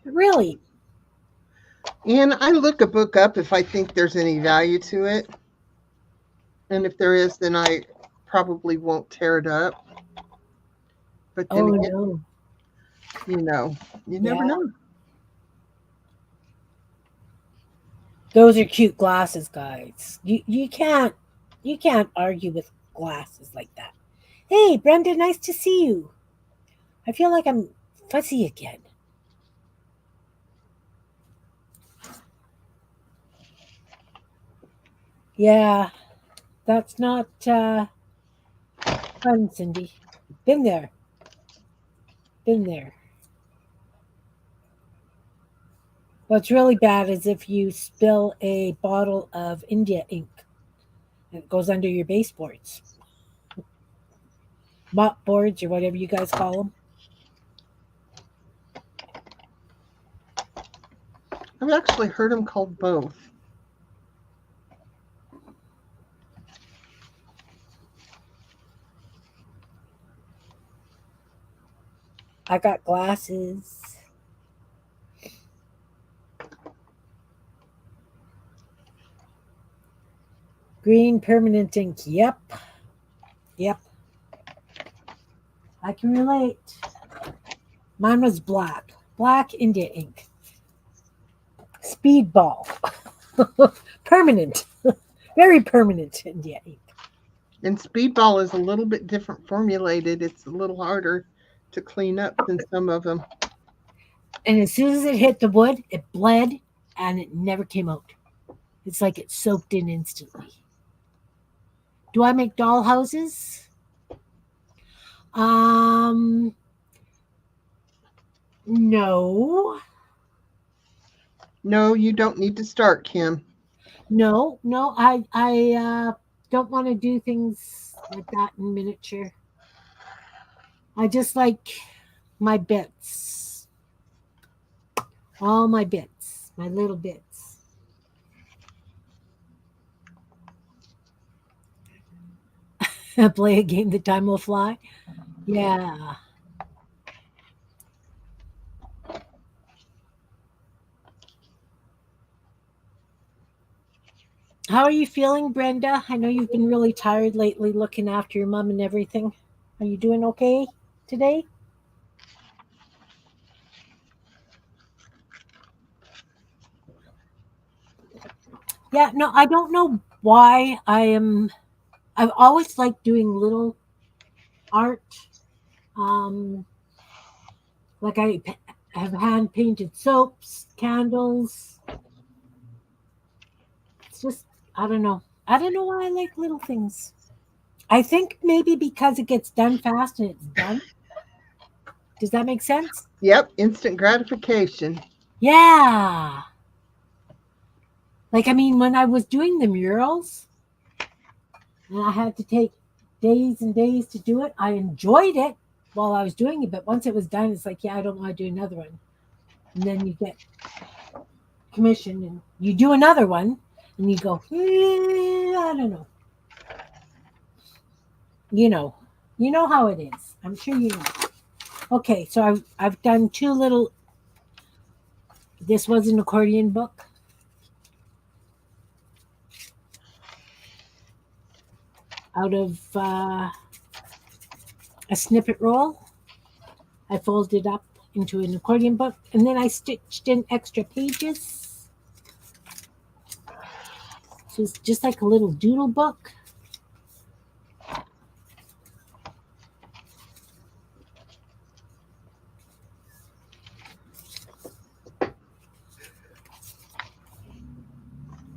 Really? And I look a book up if I think there's any value to it. And if there is, then I probably won't tear it up. But then Oh again, no. you never Yeah. know. Those are cute glasses, guys. You can't argue with glasses like that. Hey, Brenda, nice to see you. I feel like I'm fuzzy again. Yeah, that's not fun, Cindy. Been there. Been there. What's really bad is if you spill a bottle of India ink and it goes under your baseboards, mop boards, or whatever you guys call them. I've actually heard them called both. I got glasses. Green permanent ink. Yep. Yep. I can relate. Mine was black. Black India ink. Speedball. Permanent. Very permanent India ink. And Speedball is a little bit different formulated. It's a little harder to clean up than some of them. And as soon as it hit the wood, it bled and it never came out. It's like it soaked in instantly. Do I make doll houses? No. No, you don't need to start, Kim. No, no, I don't want to do things like that in miniature. I just like my bits, all my bits, my little bits. Play a game that time will fly. Yeah. How are you feeling, Brenda? I know you've been really tired lately looking after your mom and everything. Are you doing okay today? Yeah, no, I don't know why I've always liked doing little art. Um, like have hand painted soaps, candles. It's just, I don't know. I don't know why I like little things. I think maybe because it gets done fast and it's done. Does that make sense? Yep, instant gratification. Yeah. Like, I mean, when I was doing the murals and I had to take days and days to do it, I enjoyed it while I was doing it. But once it was done, it's like, yeah, I don't want to do another one. And then you get commission and you do another one and you go, I don't know. You know, you know how it is. I'm sure you know. Okay, so I've done two little. This was an accordion book. Out of a snippet roll. I folded up into an accordion book, and then I stitched in extra pages. So it's just like a little doodle book.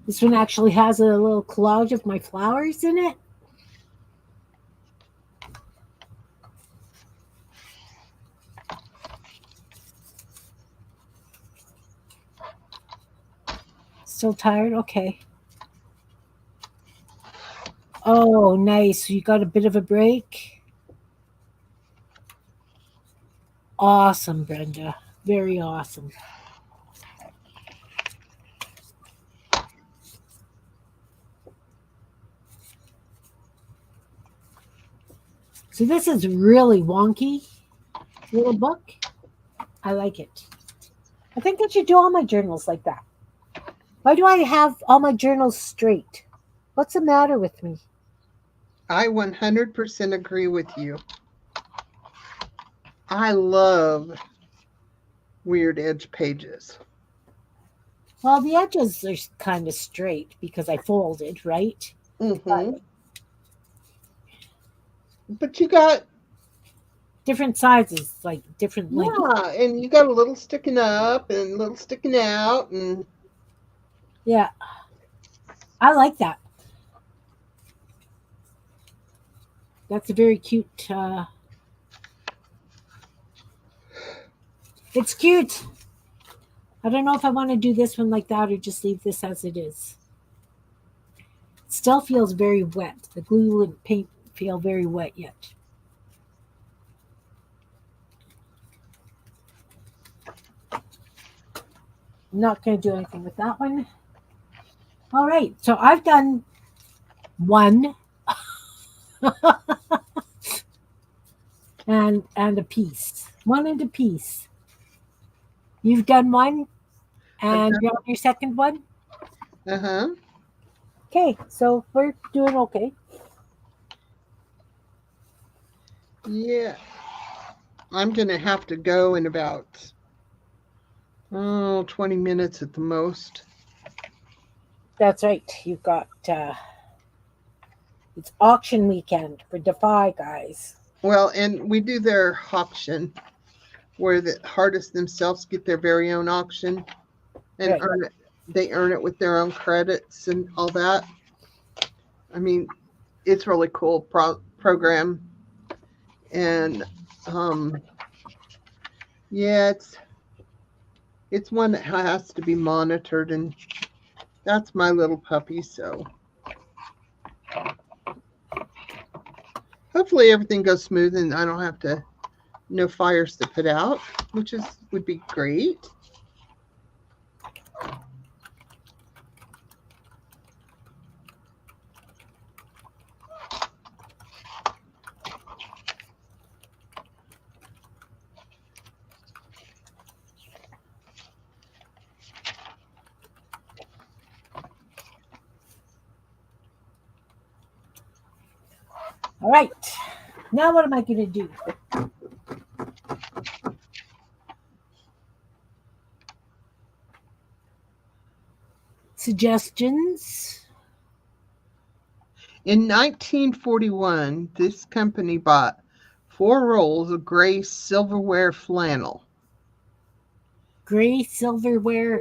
This one actually has a little collage of my flowers in it. Still tired? Okay. Oh, nice. You got a bit of a break? Awesome, Brenda. Very awesome. So this is really wonky little book. I like it. I think I should do all my journals like that. Why do I have all my journals straight? What's the matter with me? I 100% agree with you. I love weird edge pages. Well, the edges are kind of straight because I folded, right? Mm-hmm. But you got, Different sizes, like different length. yeah, and you got a little sticking up and a little sticking out, and Yeah, I like that. That's a very cute. It's cute. I don't know if I want to do this one like that or just leave this as it is. It still feels very wet. The glue and paint feel very wet yet. I'm not going to do anything with that one. All right, so I've done one and a piece. One and a piece. You've done one I've and done, you're on your second one. uh-huh. Okay, so we're doing okay. Yeah. I'm going to have to go in about 20 minutes at the most. That's right. You've got it's auction weekend for Defy guys. Well, and we do their auction where the artists themselves get their very own auction and Right. earn it. They earn it with their own credits and all that. I mean, it's really cool program, and um, yeah, it's one that has to be monitored, and that's my little puppy. So hopefully everything goes smooth, and I don't have to no fires to put out, which would be great. All right. Now what am I going to do? Suggestions? In 1941, this company bought 4 rolls of gray silverware flannel. Gray silverware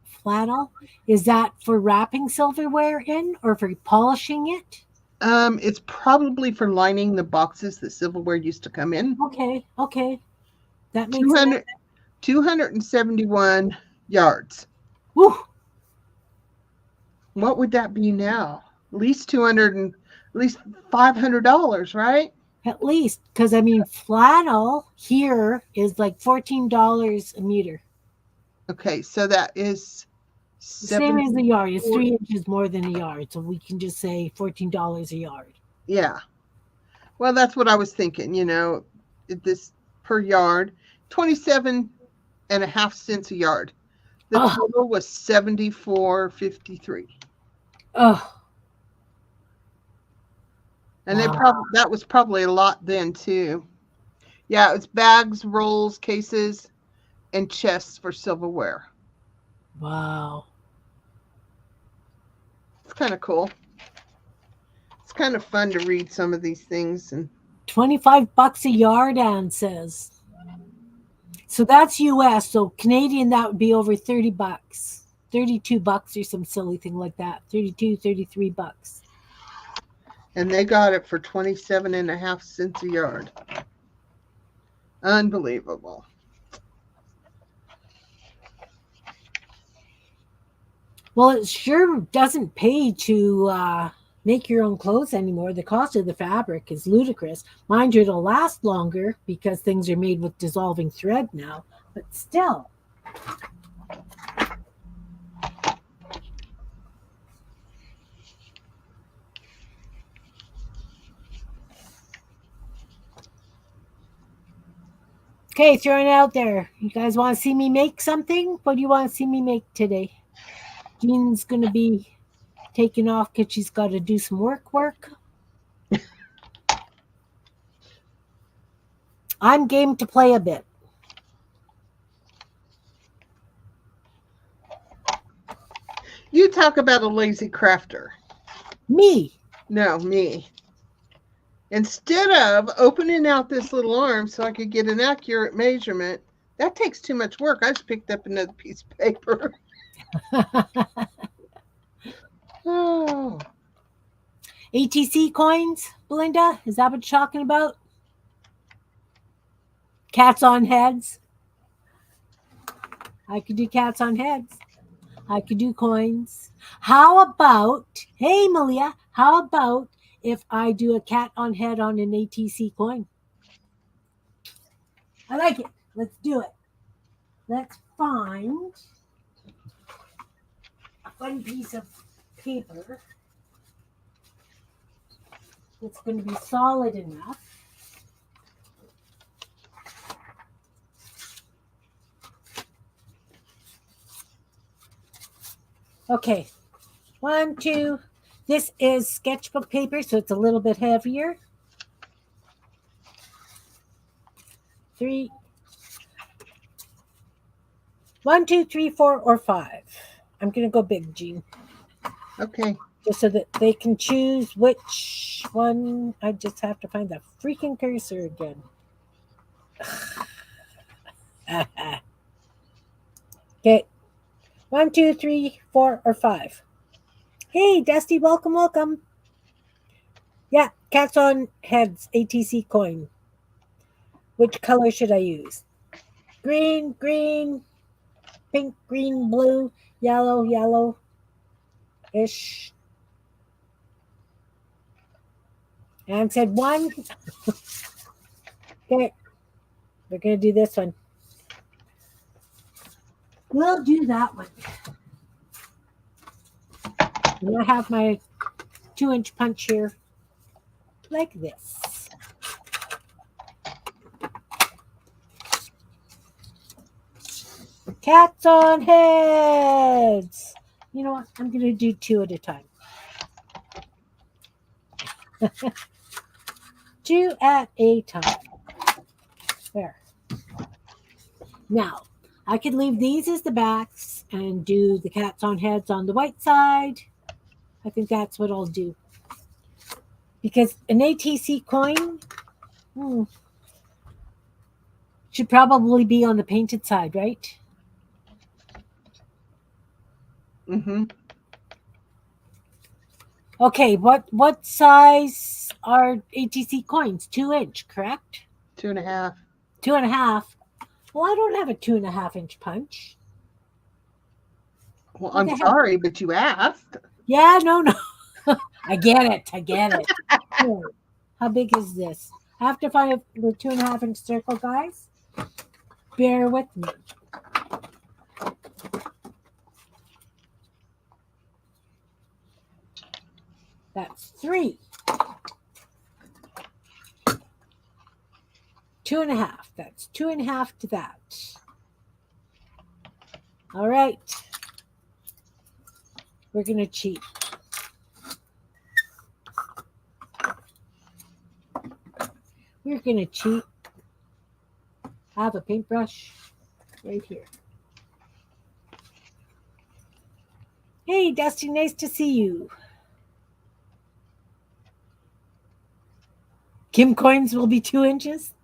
flannel? Is that for wrapping silverware in or for polishing it? It's probably for lining the boxes that silverware used to come in. Okay, okay. That makes sense. 271 yards. Woo! What would that be now? At least 200 and at least $500, right? At least, because I mean, flannel here is like $14 a meter. Okay, so that is Same as a yard. It's 74. 3 inches more than a yard. So we can just say $14 a yard. Yeah. Well, that's what I was thinking, this per yard, 27 and a half cents a yard. The total was 74.53. Oh. And that was probably a lot then too. Yeah, it's bags, rolls, cases, and chests for silverware. Wow. It's kind of cool. It's kind of fun to read some of these things. And $25 a yard, Ann says. So that's US. So Canadian, that would be over $30. $32 or some silly thing like that. 32, $33. And they got it for 27 and a half cents a yard. Unbelievable. Well, it sure doesn't pay to make your own clothes anymore. The cost of the fabric is ludicrous. Mind you, it'll last longer because things are made with dissolving thread now, but still. Okay, throwing it out there. You guys want to see me make something? What do you want to see me make today? Jean's going to be taking off because she's got to do some work. I'm game to play a bit. You talk about a lazy crafter. Me. No, me. Instead of opening out this little arm so I could get an accurate measurement, that takes too much work. I just picked up another piece of paper. Oh. ATC coins, Belinda? Is that what you're talking about? Cats on heads? I could do cats on heads. I could do coins. How about, hey, Malia, how about if I do a cat on head on an ATC coin? I like it. Let's do it. Let's find a fun piece of paper that's going to be solid enough. Okay, 1, 2. This is sketchbook paper, so it's a little bit heavier. 3. 1, 2, 3, 4, or 5. I'm going to go big, Jean. Okay. Just so that they can choose which one. I just have to find the freaking cursor again. Okay. 1, 2, 3, 4, or 5. Hey, Dusty, welcome, welcome. Yeah, cats on heads, ATC coin. Which color should I use? Green, green, pink, green, blue, yellow, yellow-ish. And said 1. Okay, we're going to do this one. We'll do that one. And I have my 2-inch punch here, like this. Cats on heads. You know what? I'm going to do 2 at a time. 2 at a time. There. Now, I could leave these as the backs and do the cats on heads on the white side. I think that's what I'll do. Because an ATC coin should probably be on the painted side, right? Mm-hmm. Okay, what size are ATC coins? 2-inch, correct? 2.5. 2.5. Well, I don't have a 2.5-inch punch. Well, I'm sorry, but you asked. Yeah, no. I get it. Here, how big is this? I have to find the 2.5-inch circle, guys. Bear with me. That's 3. 2.5. That's 2.5 to that. All right. We're going to cheat. We're going to cheat. I have a paintbrush right here. Hey, Dusty, nice to see you. Kim coins will be 2 inches.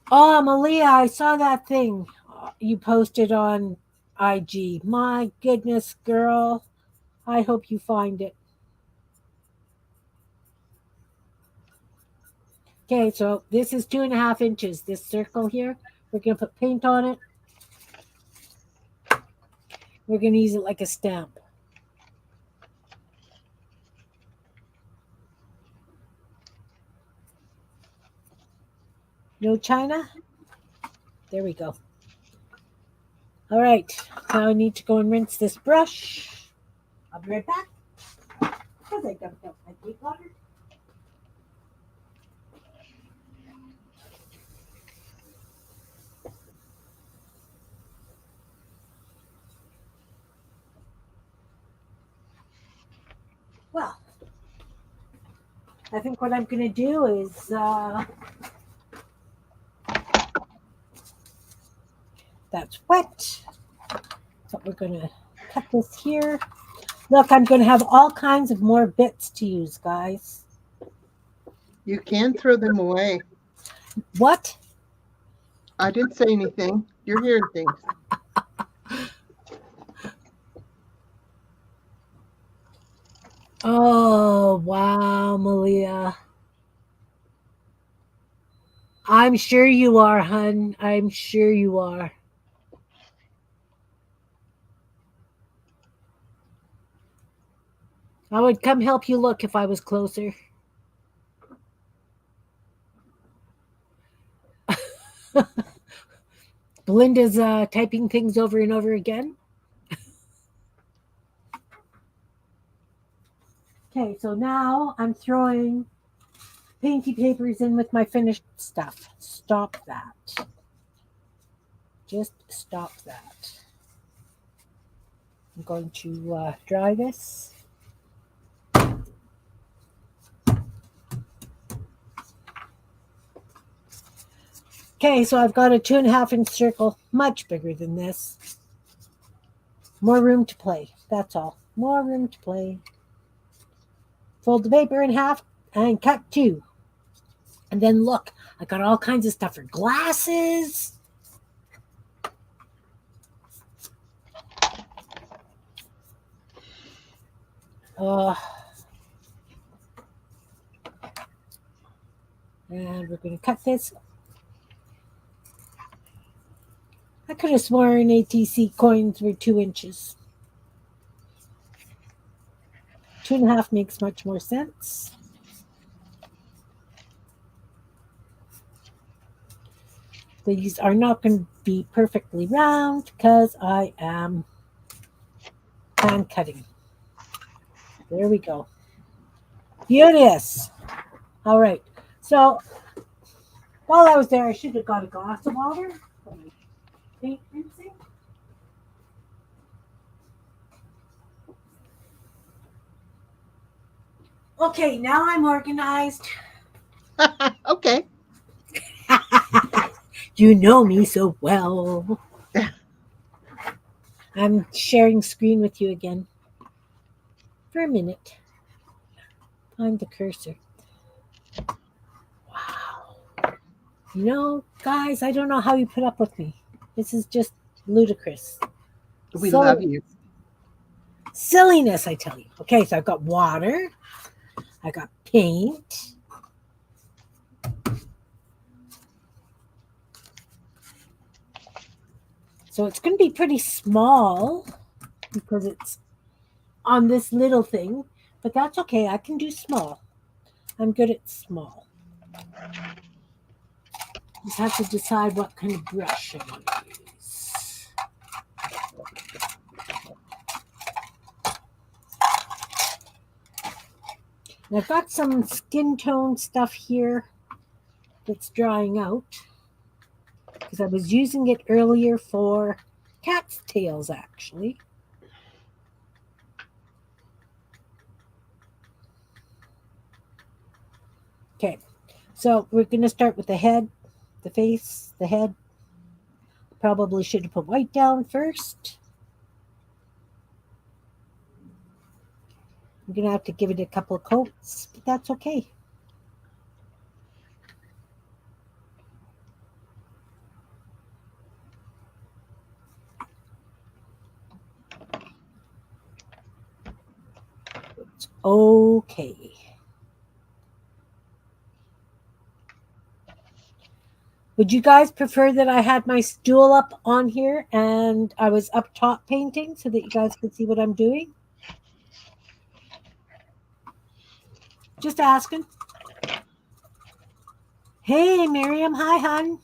Oh, Malia, I saw that thing you posted on IG. My goodness, girl. I hope you find it. Okay, so this is 2.5 inches. This circle here, we're going to put paint on it. We're going to use it like a stamp. No China? There we go. All right, now I need to go and rinse this brush. I'll be right back. Because I dumped out my paint water. Well, I think what I'm going to do is that's wet. So we're going to cut this here. Look, I'm going to have all kinds of more bits to use, guys. You can throw them away. What? I didn't say anything. You're hearing things. Oh, wow, Malia. I'm sure you are, hun. I'm sure you are. I would come help you look if I was closer. Belinda's typing things over and over again. Okay, so now I'm throwing painty papers in with my finished stuff. Stop that. Just stop that. I'm going to dry this. Okay, so I've got a 2.5-inch circle, much bigger than this. More room to play. That's all. More room to play. Fold the paper in half and cut 2. And then look, I got all kinds of stuff for glasses. And we're going to cut this. I could have sworn ATC coins were 2 inches. 2.5 makes much more sense. These are not going to be perfectly round because I am hand cutting. There we go. Beauteous. All right. So while I was there, I should have got a glass of water for my paint rinsing. Okay, now I'm organized. Okay. You know me so well. I'm sharing screen with you again. For a minute. Find the cursor. Wow. You know, guys, I don't know how you put up with me. This is just ludicrous. We love you. Silliness, I tell you. Okay, so I've got water. I got paint. So it's going to be pretty small because it's on this little thing, but that's okay. I can do small. I'm good at small. Just have to decide what kind of brush I'm going to use. And I've got some skin tone stuff here that's drying out because I was using it earlier for cat's tails, actually. Okay, so we're going to start with the head, the face, the head. Probably should have put white down first. I'm going to have to give it a couple of coats, but that's okay. It's okay. Would you guys prefer that I had my stool up on here and I was up top painting so that you guys could see what I'm doing? Just asking. Hey, Miriam. Hi, hon.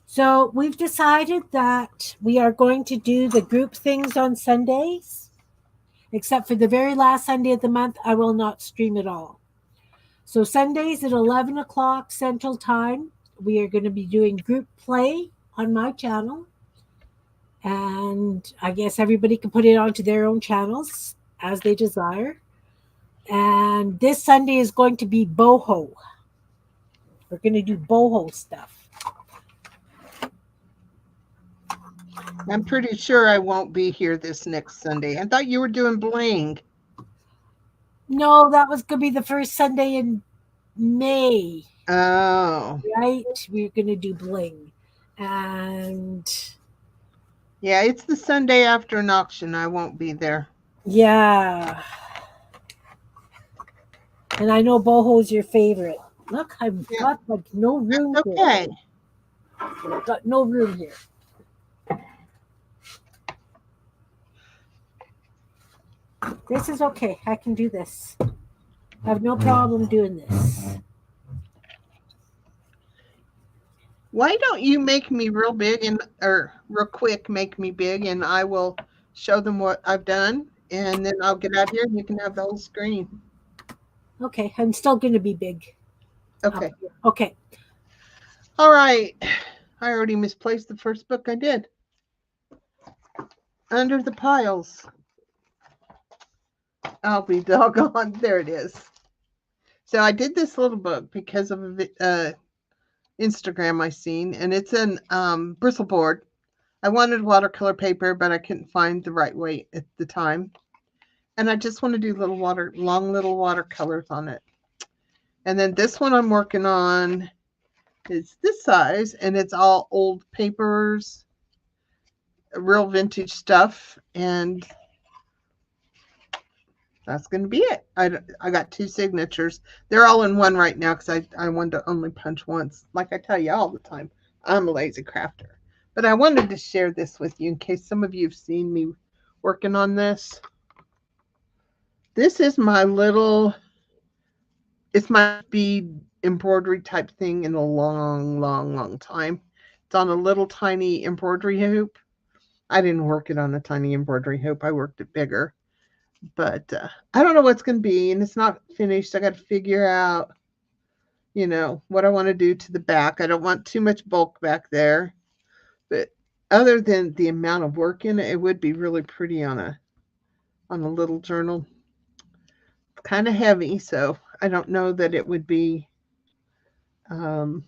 So we've decided that we are going to do the group things on Sundays, except for the very last Sunday of the month, I will not stream at all. So Sundays at 11 o'clock Central Time, we are going to be doing group play on my channel. And I guess everybody can put it onto their own channels. as they desire. And this Sunday is going to be boho. We're going to do boho stuff. I'm pretty sure I won't be here this next Sunday. I thought you were doing bling. No, that was going to be the first Sunday in May, Oh, right? We're going to do bling. And yeah, it's the Sunday after an auction. I won't be there. yeah. And I know boho's your favorite. Look, I've Yeah, got like no room here. okay. I've got no room here. This is okay. I can do this. I have no problem doing this. Why don't you make me real big or real quick, make me big, and I will show them what I've done, and then I'll get out here and you can have the whole screen. Okay, I'm still going to be big. Okay. Okay. All right. I already misplaced the first book I did. Under the Piles. I'll be doggone. There it is. So I did this little book because of Instagram I seen, and it's in bristle board. I wanted watercolor paper, but I couldn't find the right weight at the time. And I just want to do long little watercolors on it. And then this one I'm working on is this size, and it's all old papers, real vintage stuff, and that's going to be it. I got 2 signatures. They're all in one right now because I wanted to only punch once. Like I tell you all the time, I'm a lazy crafter. But I wanted to share this with you in case some of you have seen me working on this. This is it's my bead embroidery type thing in a long, long, long time. It's on a little tiny embroidery hoop. I didn't work it on a tiny embroidery hoop. I worked it bigger. But I don't know what's going to be, and it's not finished. I got to figure out, what I want to do to the back. I don't want too much bulk back there. But other than the amount of work in it, it would be really pretty on a little journal. Kind of heavy, so I don't know that it would be um,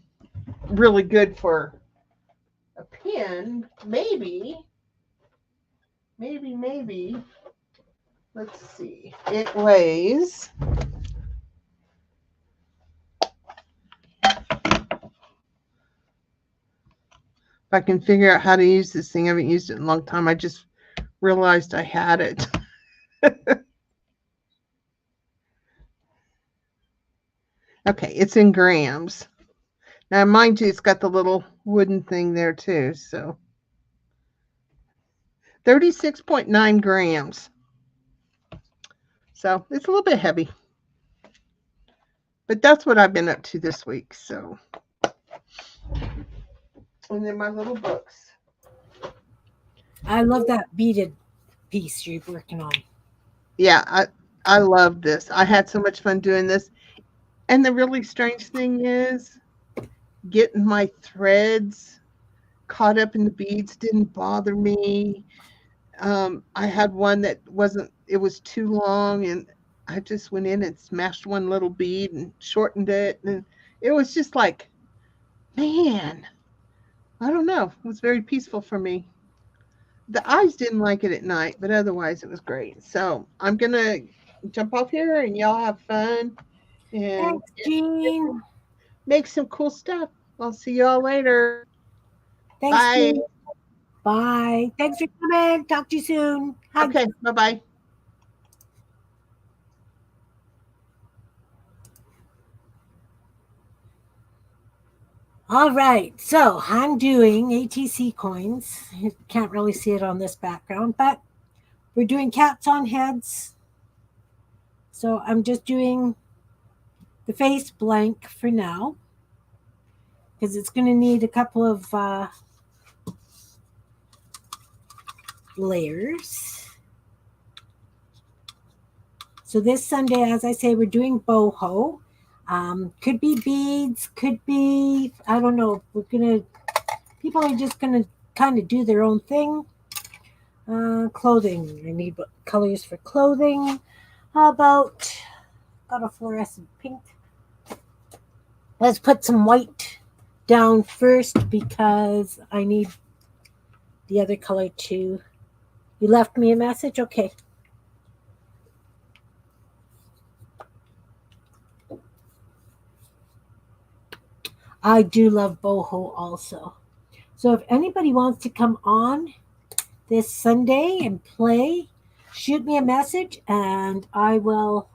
really good for a pen. Maybe. Let's see. It weighs. If I can figure out how to use this thing, I haven't used it in a long time. I just realized I had it. Okay, it's in grams. Now, mind you, it's got the little wooden thing there too. So 36.9 grams. So it's a little bit heavy. But that's what I've been up to this week. So, and then my little books. I love that beaded piece you're working on. Yeah, I love this. I had so much fun doing this. And the really strange thing is getting my threads caught up in the beads didn't bother me. I had one that it was too long, and I just went in and smashed one little bead and shortened it. And it was just like, man, I don't know. It was very peaceful for me. The eyes didn't like it at night, but otherwise it was great. So I'm going to jump off here and y'all have fun and Thanks, Jean. make some cool stuff. I'll see y'all later. Thanks, Bye. Jean. Bye. Thanks for coming. Talk to you soon. Hugs. Okay, bye-bye. All right. So I'm doing ATC coins. You can't really see it on this background, but we're doing cats on heads. So I'm just doing the face blank for now because it's going to need a couple of layers. So this Sunday, as I say, we're doing boho. Could be beads, could be, I don't know. People are just going to kind of do their own thing. Clothing. I need colors for clothing. How about, got a fluorescent pink. Let's put some white down first because I need the other color too. You left me a message? Okay. I do love boho also. So if anybody wants to come on this Sunday and play, shoot me a message and I will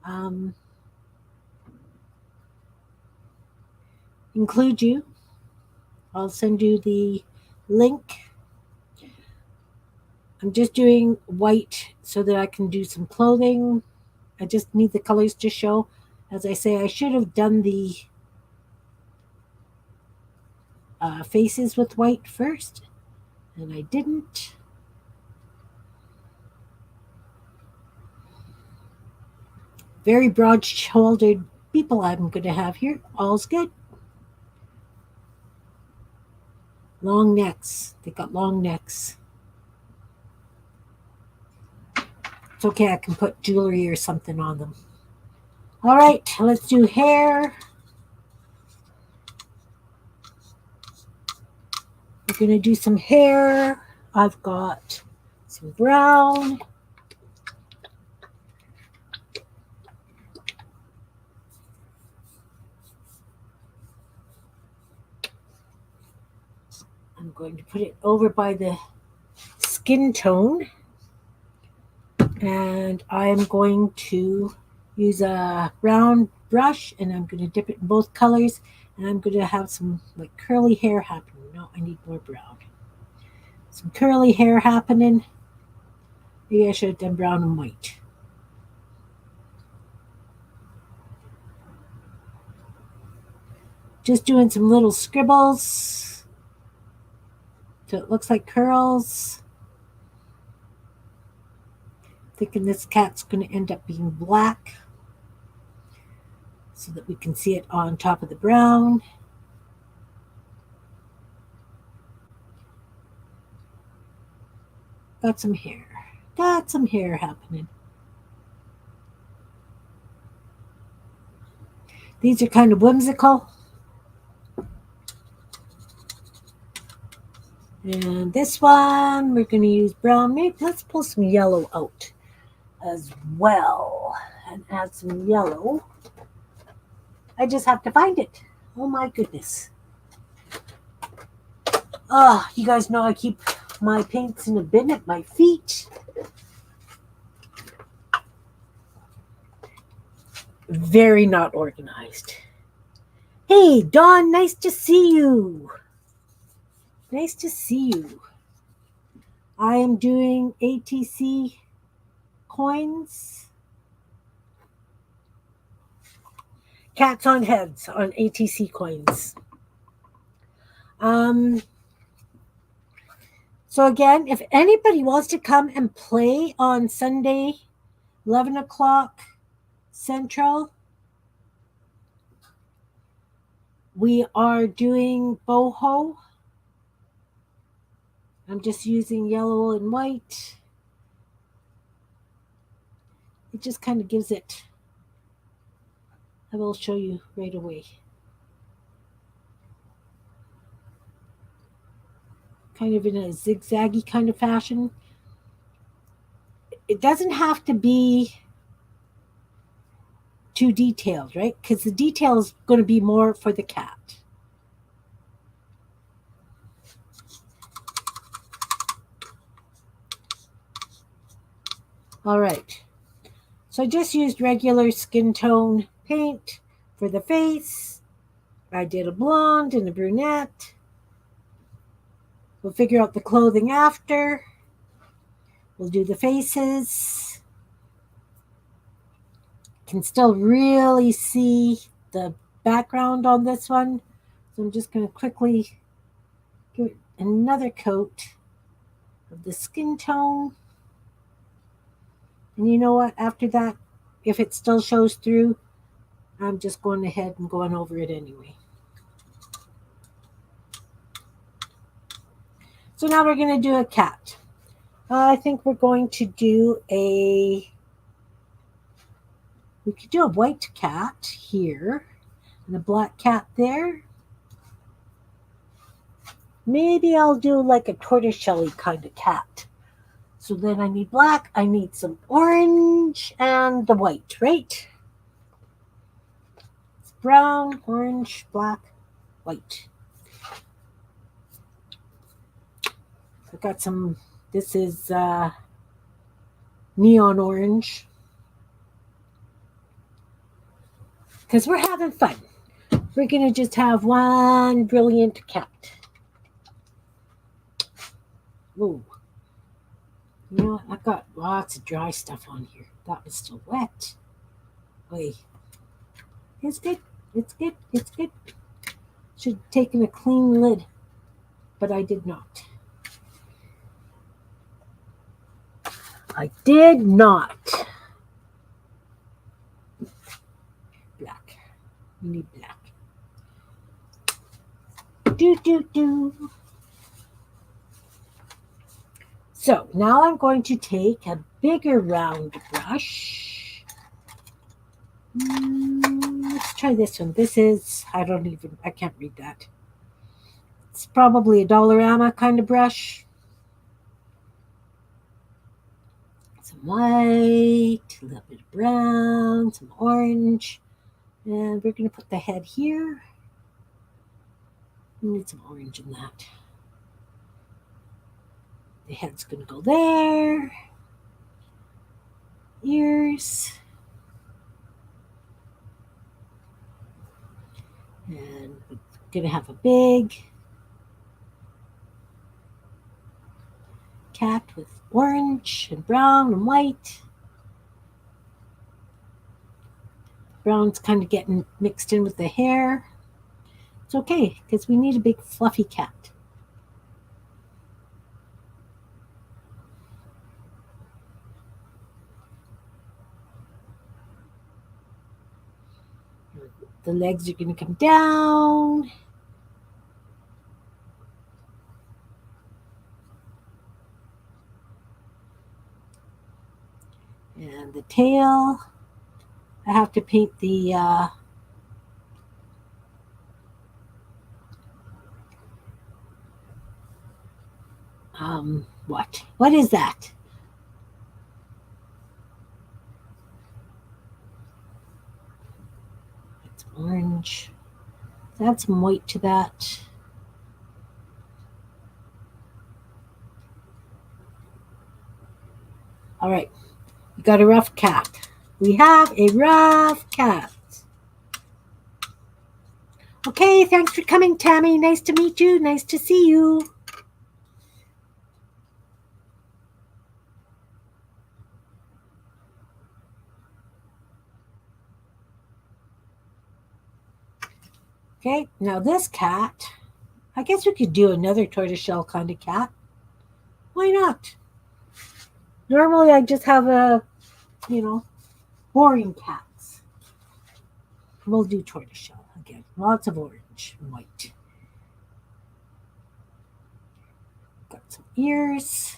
um, include you. I'll send you the link. I'm just doing white so that I can do some clothing. I just need the colors to show. As I say, I should have done the faces with white first, and I didn't. Very broad shouldered people I'm going to have here. All's good. Long necks. They got long necks. It's okay, I can put jewelry or something on them. All right, let's do hair. We're going to do some hair. I've got some brown. I'm going to put it over by the skin tone. And I'm going to use a brown brush and I'm going to dip it in both colors. And I'm going to have some like curly hair happening. No, I need more brown. Some curly hair happening. Maybe I should have done brown and white. Just doing some little scribbles. So it looks like curls. Thinking this cat's going to end up being black so that we can see it on top of the brown. Got some hair. Got some hair happening. These are kind of whimsical. And this one, we're going to use brown. Maybe let's pull some yellow out as well and add some yellow. I just have to find it. Oh my goodness. You guys know I keep my paints in a bin at my feet. Very not organized. Hey, Dawn, nice to see you. Nice to see you. I am doing ATC coins. Cats on heads on ATC coins. So again, if anybody wants to come and play on Sunday, 11 o'clock Central, we are doing boho. I'm just using yellow and white. It just kind of gives it. I will show you right away. Kind of in a zigzaggy kind of fashion. It doesn't have to be too detailed, right? Because the detail is going to be more for the cat. All right. So I just used regular skin tone paint for the face. I did a blonde and a brunette. We'll figure out the clothing after. We'll do the faces. Can still really see the background on this one. So I'm just going to quickly give it another coat of the skin tone. And you know what? After that, if it still shows through, I'm just going ahead and going over it anyway. So now we're going to do a cat. I think we're going to do we could do a white cat here and a black cat there. Maybe I'll do like a tortoiseshell kind of cat. So then I need black, I need some orange, and the white, right? It's brown, orange, black, white. I got some, this is neon orange. Because we're having fun. We're going to just have one brilliant cat. Ooh. You know what? I've got lots of dry stuff on here. That was still wet. Wait. It's good. It's good. It's good. Should have taken a clean lid, but I did not. I did not. Black. We need black. Do. So now I'm going to take a bigger round brush. Let's try this one. This is, I can't read that. It's probably a Dollarama kind of brush. Some white, a little bit of brown, some orange. And we're going to put the head here. We need some orange in that. The head's going to go there. Ears. And we're going to have a big cat with orange and brown and white. Brown's kind of getting mixed in with the hair. It's okay, because we need a big fluffy cat. The legs are going to come down. And the tail, I have to paint the what is that? It's orange. Add some white to that. All right, we got a rough cat. We have a rough cat. Okay, thanks for coming, Tammy. Nice to meet you. Nice to see you. Okay, now this cat, I guess we could do another tortoiseshell kind of cat. Why not? Normally I just have boring cats. We'll do tortoiseshell again. Lots of orange and white. Got some ears.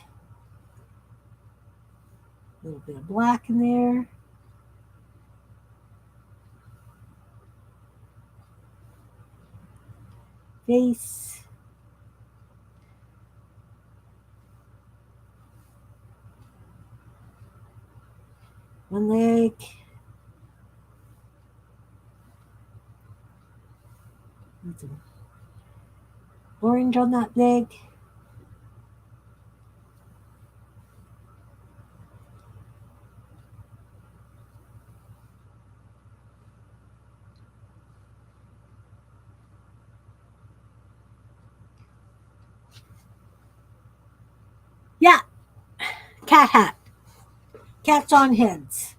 A little bit of black in there. Face. One leg. Need some orange on that leg. Yeah, cat hat. Cats on heads.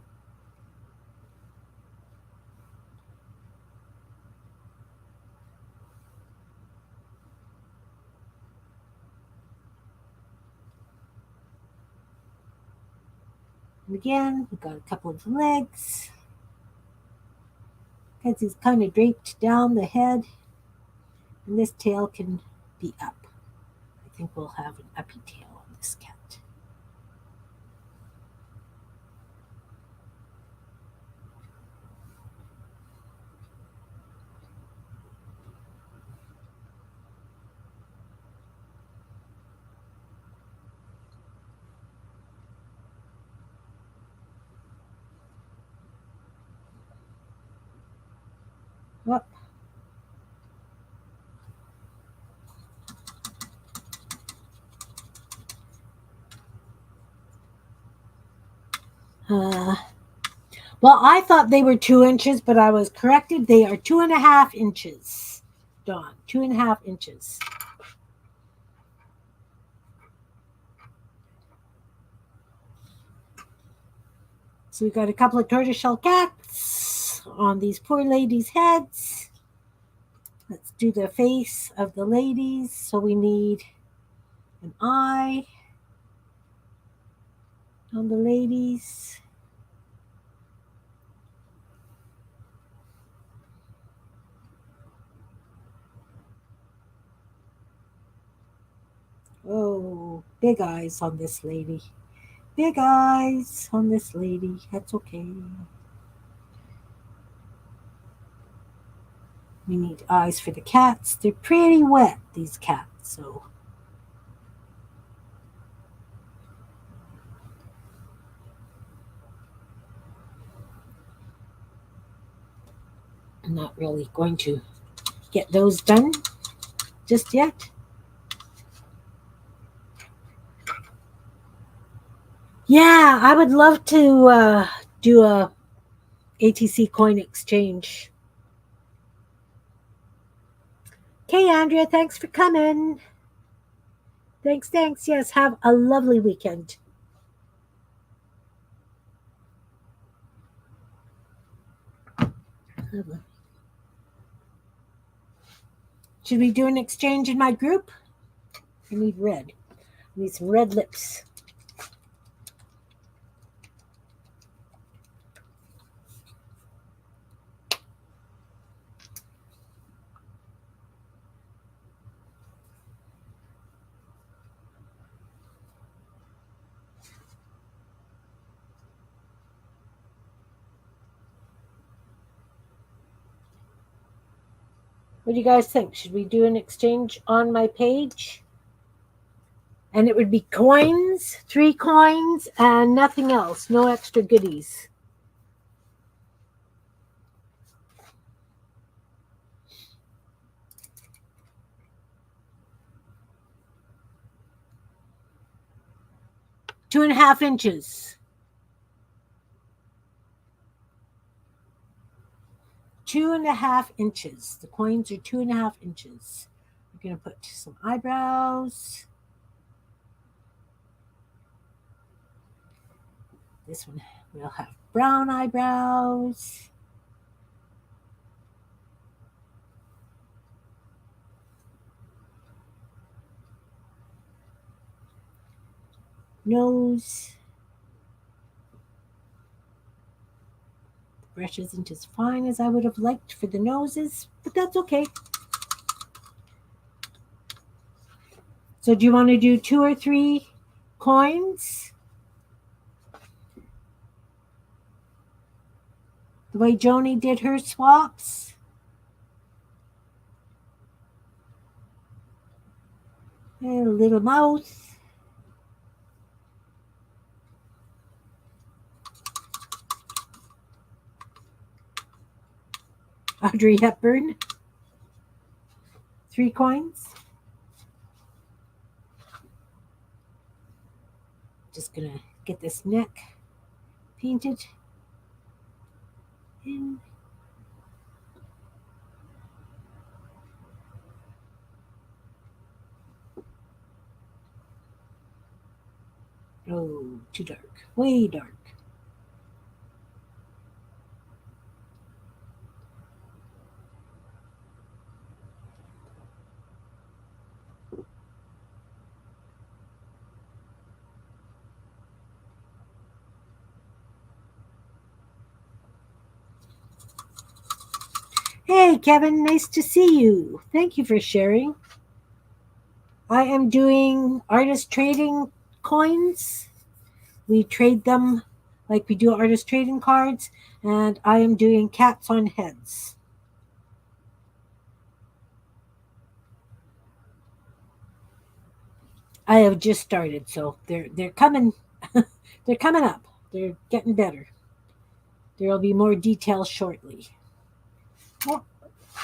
And again, we've got a couple of legs. Because he's kind of draped down the head. And this tail can be up, I think we'll have an uppy tail on this cat. What? Well, I thought they were 2 inches, but I was corrected. They are 2.5 inches. Dawn, 2.5 inches. So we got a couple of tortoiseshell cats on these poor ladies' heads. Let's do the face of the ladies. So we need an eye on the ladies. Oh, big eyes on this lady. Big eyes on this lady. That's okay. We need eyes for the cats. They're pretty wet, these cats, so. I'm not really going to get those done just yet. Yeah, I would love to do a ATC coin exchange. Okay, Andrea, thanks for coming. Thanks. Yes, have a lovely weekend. Should we do an exchange in my group? I need red. I need some red lips. What do you guys think? Should we do an exchange on my page? And it would be coins, 3 coins, and nothing else. No extra goodies. Two and a half inches. 2.5 inches. The coins are 2.5 inches. We're going to put some eyebrows. This one will have brown eyebrows. Nose. The brush isn't as fine as I would have liked for the noses, but that's okay. So do you want to do 2 or 3 coins? The way Joni did her swaps? And a little mouth. Audrey Hepburn. 3 coins. Just gonna get this neck painted in. Oh, too dark. Way dark. Hey, Kevin, nice to see you. Thank you for sharing. I am doing artist trading coins. We trade them like we do artist trading cards, and I am doing cats on heads. I have just started, so they're coming. They're coming up. They're getting better. There will be more details shortly. Oh,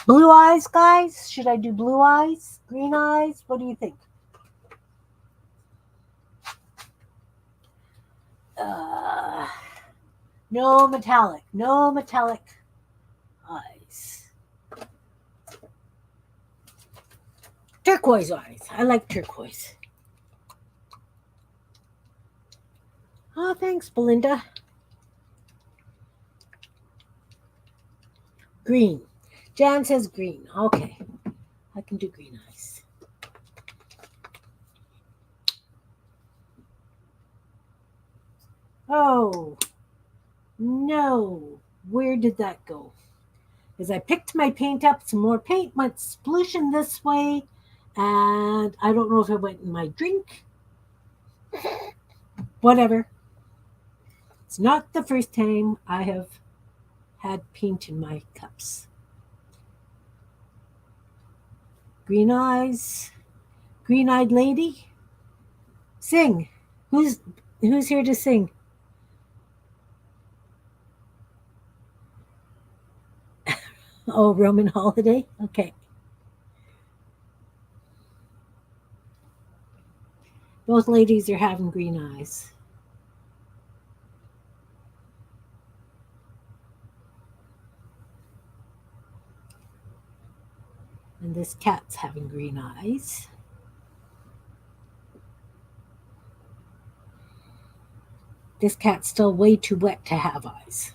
blue eyes, guys? Should I do blue eyes? Green eyes? What do you think? Uh, no metallic. No metallic eyes. Turquoise eyes. I like turquoise. Oh, thanks, Belinda. Green. Jan says green. Okay. I can do green eyes. Oh, no. Where did that go? As I picked my paint up, some more paint went splooshing this way, and I don't know if it went in my drink. Whatever. It's not the first time I have had paint in my cups. Green eyes. Green-eyed lady. Sing. Who's here to sing? Oh, Roman holiday? Okay. Both ladies are having green eyes. And this cat's having green eyes. This cat's still way too wet to have eyes.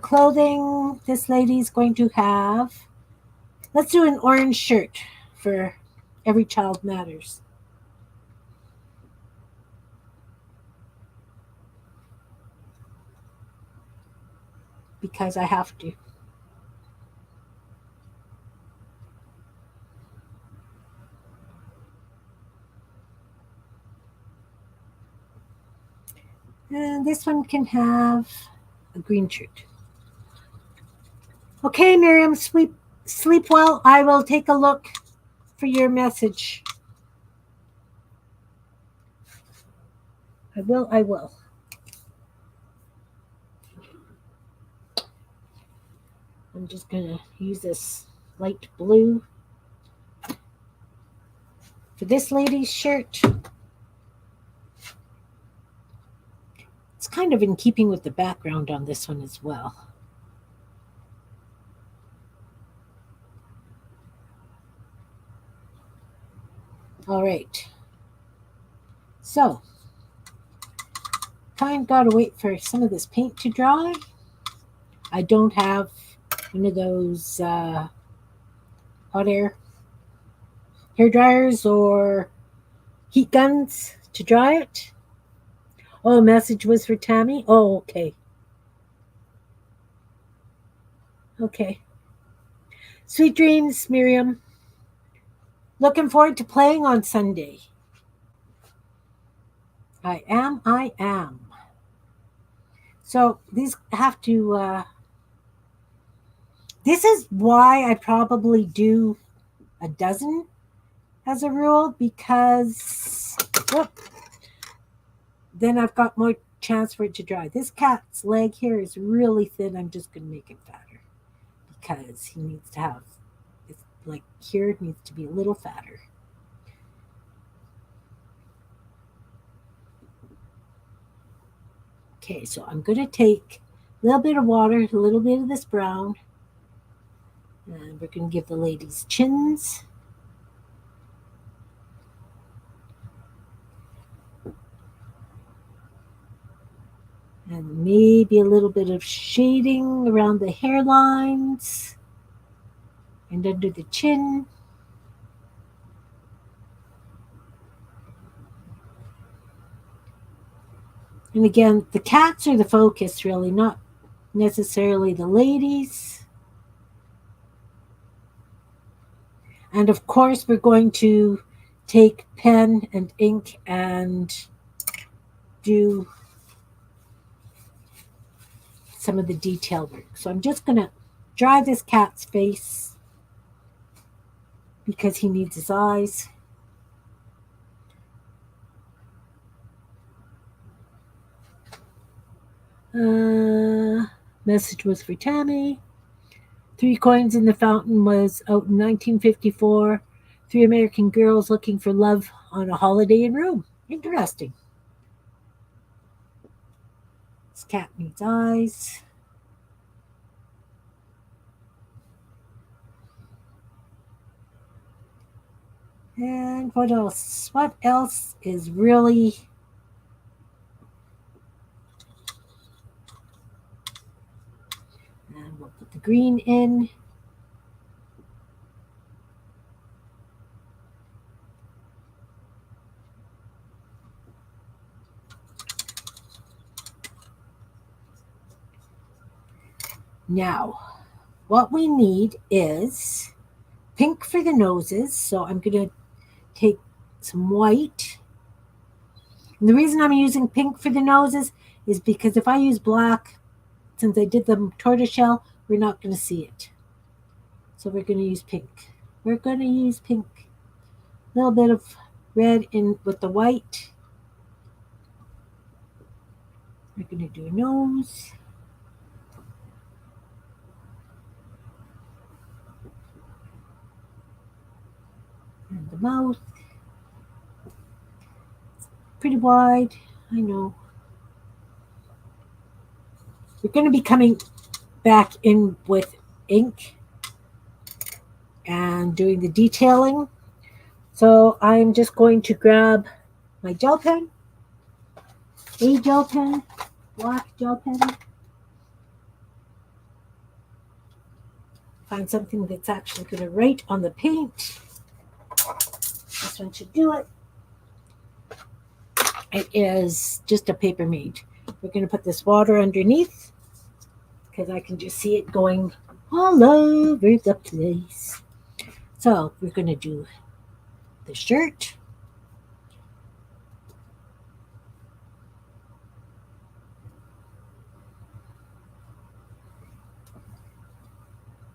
Clothing, this lady's going to have, let's do an orange shirt for Every Child Matters. Because I have to. And this one can have a green shirt. Okay, Miriam, sleep well. I will take a look for your message. I will. I'm just going to use this light blue for this lady's shirt. It's kind of in keeping with the background on this one as well. All right. So, kind of got to wait for some of this paint to dry. I don't have one of those hot air hair dryers or heat guns to dry it. Oh, message was for Tammy? Oh, okay. Okay. Sweet dreams, Miriam. Looking forward to playing on Sunday. I am. So these have to, this is why I probably do a dozen as a rule, because then I've got more chance for it to dry. This cat's leg here is really thin. I'm just going to make it fatter because he needs to have, it's like here, it needs to be a little fatter. Okay, so I'm going to take a little bit of water, a little bit of this brown, and we're going to give the ladies chins. And maybe a little bit of shading around the hairlines and under the chin. And again, the cats are the focus, really, not necessarily the ladies. And of course, we're going to take pen and ink and do some of the detail work. So I'm just going to dry this cat's face because he needs his eyes. Message was for Tammy. 3 coins in the fountain was out in 1954. 3 American girls looking for love on a holiday in Rome. Interesting. This cat needs eyes. And what else? What else is really... And we'll put the green in. Now, what we need is pink for the noses. So I'm going to take some white. And the reason I'm using pink for the noses is because if I use black, since I did the tortoiseshell, we're not going to see it. So we're going to use pink. We're going to use pink. A little bit of red in with the white. We're going to do a nose. And the mouth. Pretty wide, I know. We're going to be coming back in with ink and doing the detailing. So I'm just going to grab my gel pen, a gel pen, black gel pen. Find something that's actually going to write on the paint. This one should do it. It is just a paper mate. We're going to put this water underneath because I can just see it going all over the place. So we're going to do the shirt.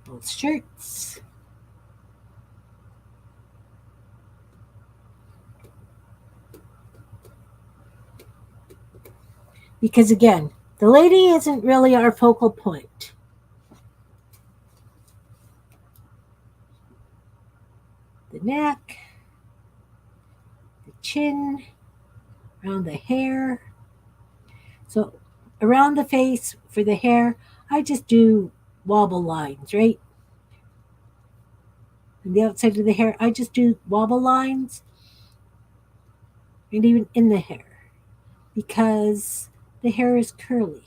Both shirts. Because again, the lady isn't really our focal point. The neck, the chin, around the hair. So around the face for the hair, I just do wobble lines, right? And the outside of the hair, I just do wobble lines. And even in the hair, because the hair is curly.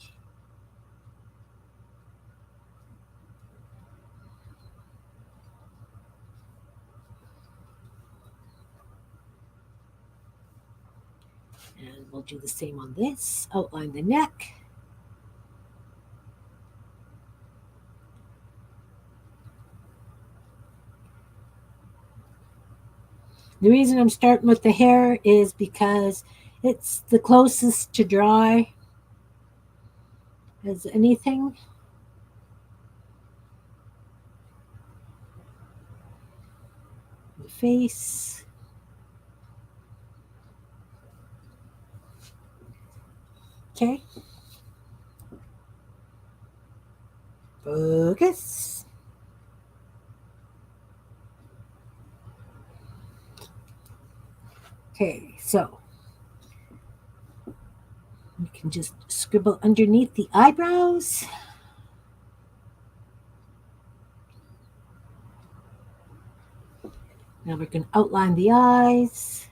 And we'll do the same on this. Outline the neck. The reason I'm starting with the hair is because it's the closest to dry as anything. The face. Okay. Focus. Okay, so you can just scribble underneath the eyebrows. Now we're going to outline the eyes.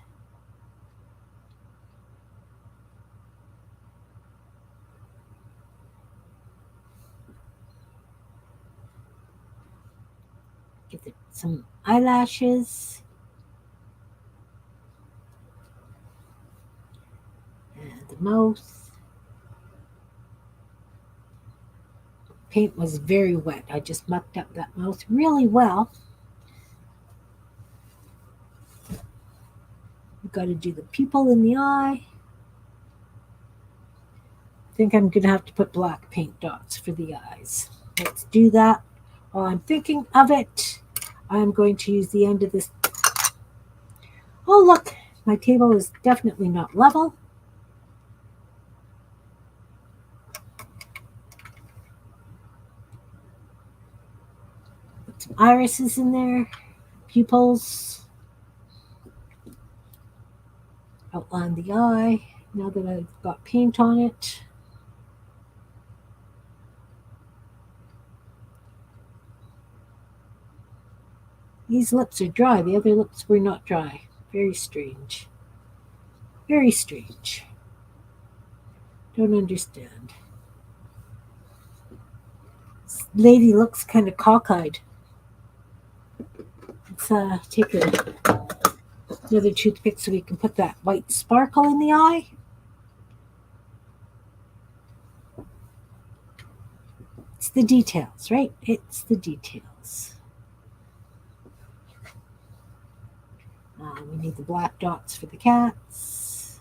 Give it some eyelashes. And the mouth. Paint was very wet. I just mucked up that mouth really well. got to do the pupil in the eye. I think I'm going to have to put black paint dots for the eyes. Let's do that. While I'm thinking of it, I'm going to use the end of this. Oh, look, my table is definitely not level. Put some irises in there, pupils. Outline the eye now that I've got paint on it. These lips are dry. The other lips were not dry. Very strange. Very strange. Don't understand. This lady looks kind of cockeyed. Let's take another toothpick so we can put that white sparkle in the eye. It's the details, right? It's the details. We need the black dots for the cats.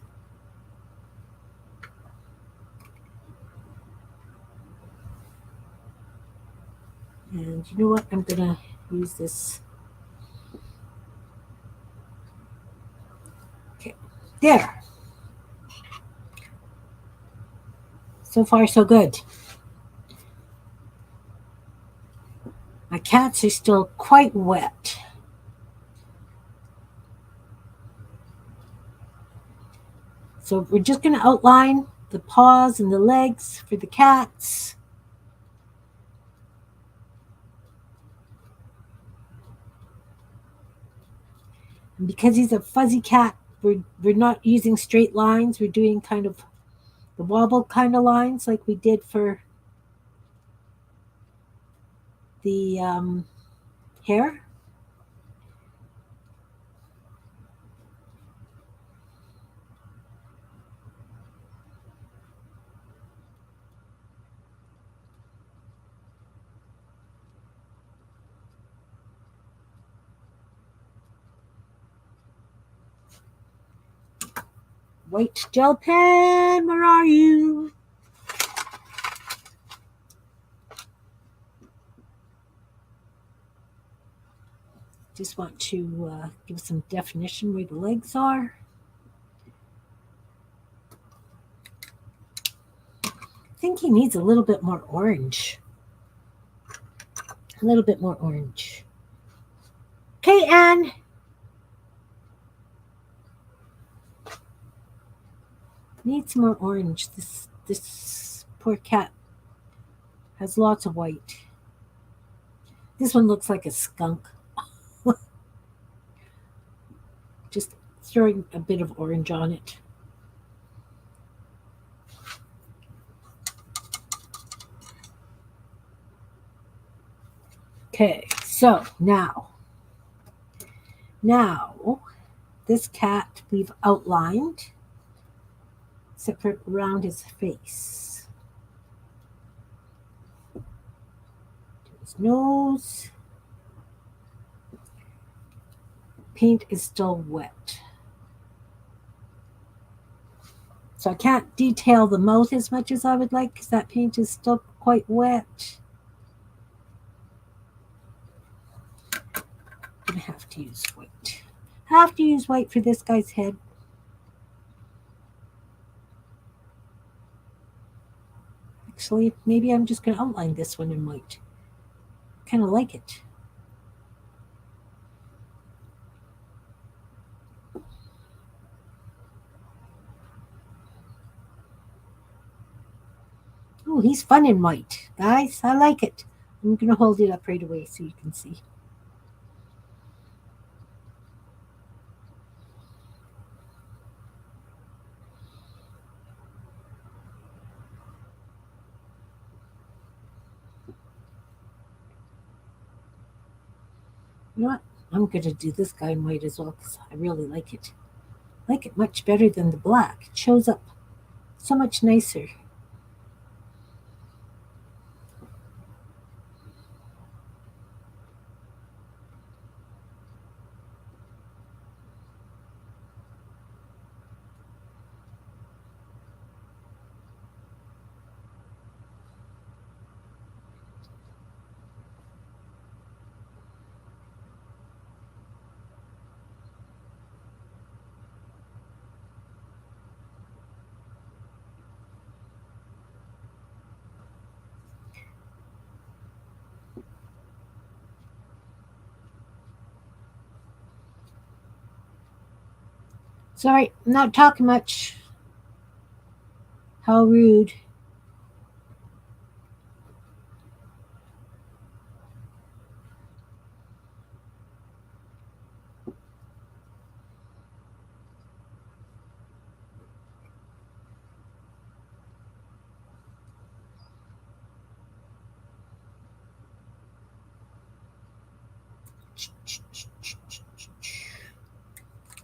And you know what? I'm going to use this. Okay, there. So far, so good. My cats are still quite wet. So we're just going to outline the paws and the legs for the cats. And because he's a fuzzy cat, we're not using straight lines. We're doing kind of the wobble kind of lines like we did for the hair. White gel pen, where are you? Just want to give some definition where the legs are. I think he needs a little bit more orange. A little bit more orange. K&. Needs more orange. This poor cat has lots of white. This one looks like a skunk. Just throwing a bit of orange on it. Okay, so now this cat we've outlined separate around his face. His nose. Paint is still wet. So I can't detail the mouth as much as I would like because that paint is still quite wet. I'm gonna have to use white. Have to use white for this guy's head. Actually, maybe I'm just going to outline this one in white. Kind of like it. Oh, he's fun in white. Guys, I like it. I'm going to hold it up right away so you can see. You know what? I'm going to do this guy in white as well because I really like it. I like it much better than the black. It shows up so much nicer. Sorry, I'm not talking much. How rude.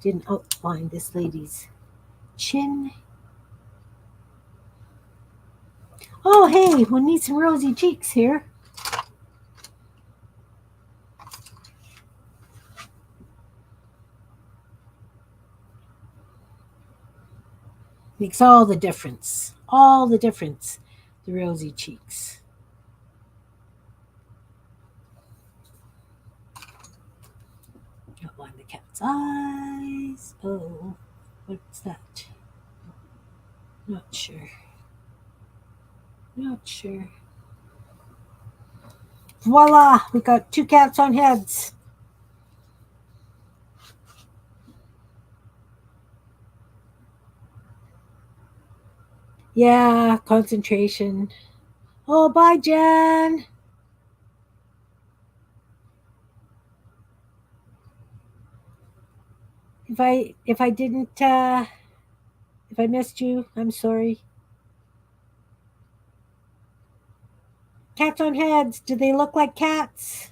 Didn't outline this lady's chin. Oh, hey, we need some rosy cheeks here. Makes all the difference. All the difference. The rosy cheeks. Outline the cat's eyes. Oh, what's that? Not sure. Not sure. Voila! We got 2 cats on heads. Yeah, concentration. Oh, bye, Jan. If I didn't if I missed you, I'm sorry. Cats on heads. Do they look like cats?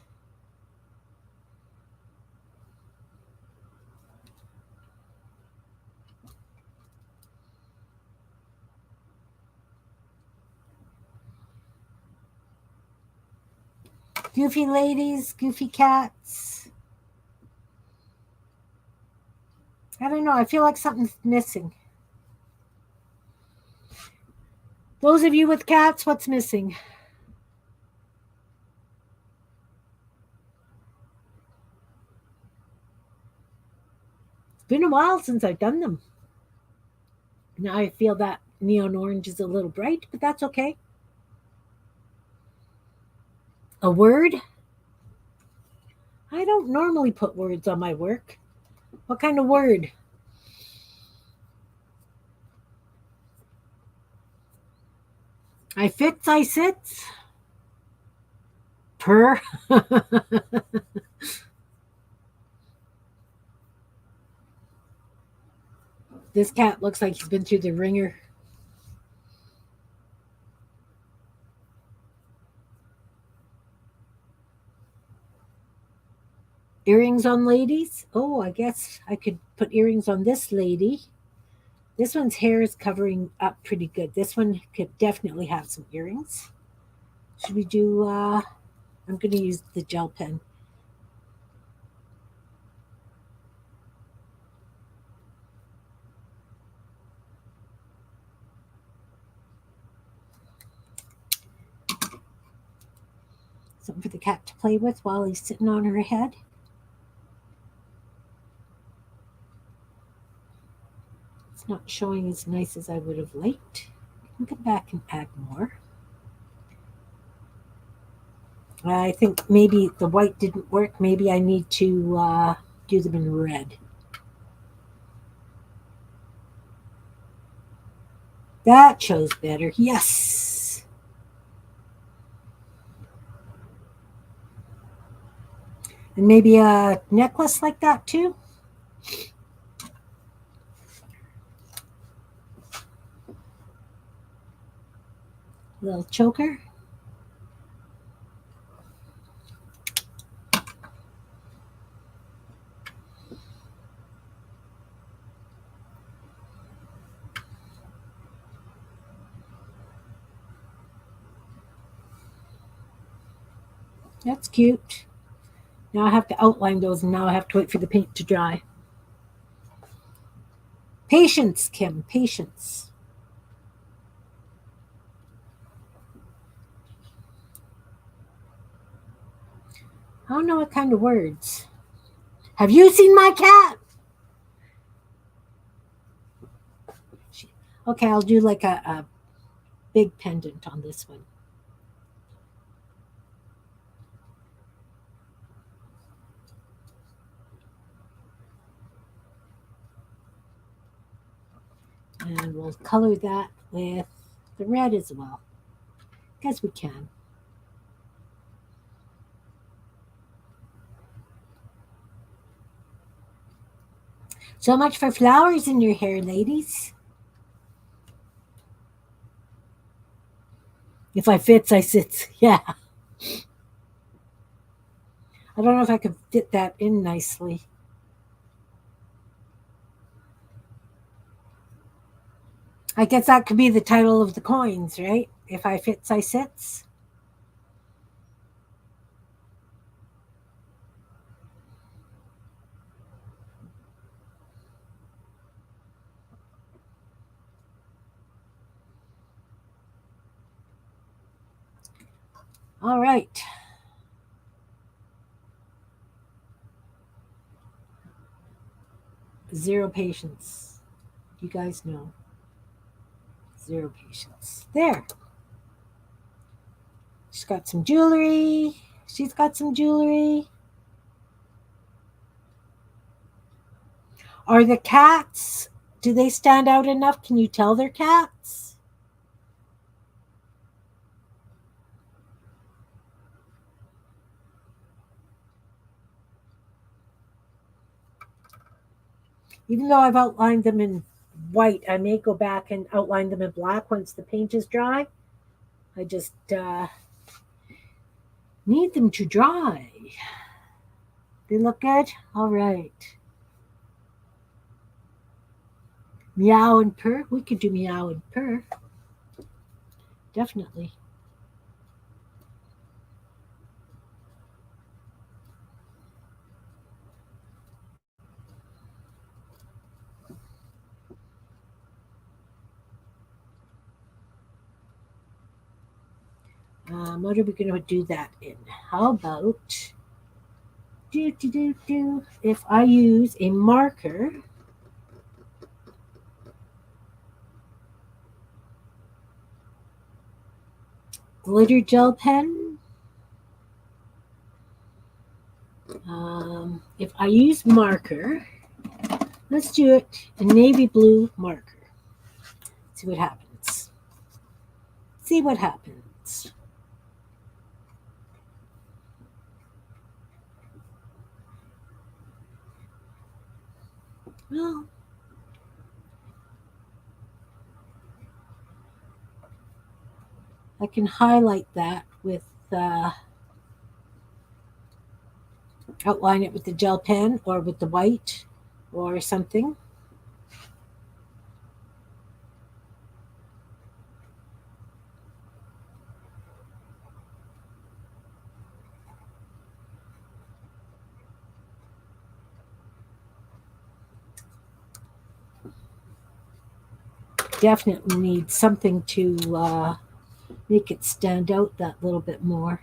Goofy ladies, goofy cats. I don't know. I feel like something's missing. Those of you with cats, what's missing? It's been a while since I've done them. Now I feel that neon orange is a little bright, but that's okay. A word? I don't normally put words on my work. What kind of word? I fits, I sits. Purr. This cat looks like he's been through the ringer. Earrings on ladies? Oh, I guess I could put earrings on this lady. This one's hair is covering up pretty good. This one could definitely have some earrings. Should we do, I'm going to use the gel pen. Something for the cat to play with while he's sitting on her head. It's not showing as nice as I would have liked. I can come back and add more. I think maybe the white didn't work. Maybe I need to do them in red. That shows better. Yes. And maybe a necklace like that too. Little choker. That's cute. Now I have to outline those, and now I have to wait for the paint to dry. Patience, Kim, patience. I don't know what kind of words. Have you seen my cat? Okay, I'll do like a big pendant on this one. And we'll color that with the red as well, because we can. So much for flowers in your hair, ladies. If I fits, I sits. Yeah. I don't know if I could fit that in nicely. I guess that could be the title of the coins, right? If I fits, I sits. All right. Zero patience. You guys know. Zero patience. There. She's got some jewelry. She's got some jewelry. Are the cats, do they stand out enough? Can you tell they're cats? Even though I've outlined them in white, I may go back and outline them in black once the paint is dry. I just need them to dry. They look good? All right. Meow and purr. We could do meow and purr. Definitely. What are we going to do that in? How about if I use a marker, glitter gel pen. If I use marker, let's do it a navy blue marker. See what happens. See what happens. Well, I can highlight that with outline it with the gel pen or with the white or something. Definitely need something to make it stand out that little bit more.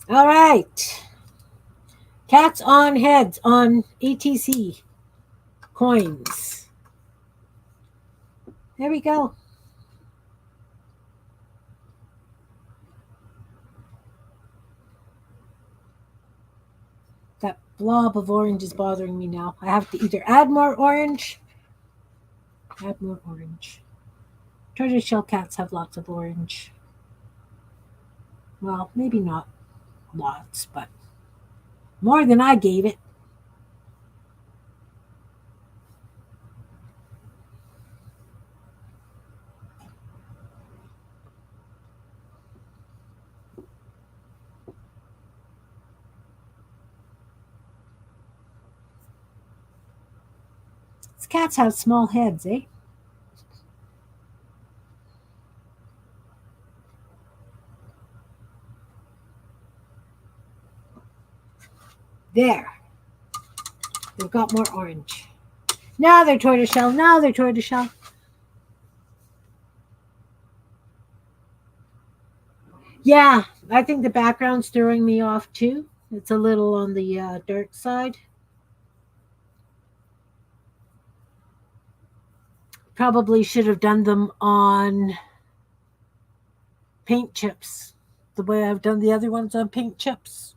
All right. Cats on heads on ATC coins. There we go. That blob of orange is bothering me now. I have to either add more orange. Add more orange. Tortoiseshell cats have lots of orange. Well, maybe not lots, but more than I gave it. These cats have small heads, eh? There. They've got more orange. Now they're tortoiseshell. Now they're tortoiseshell. Yeah, I think the background's throwing me off too. It's a little on the dark side. Probably should have done them on paint chips, the way I've done the other ones on paint chips.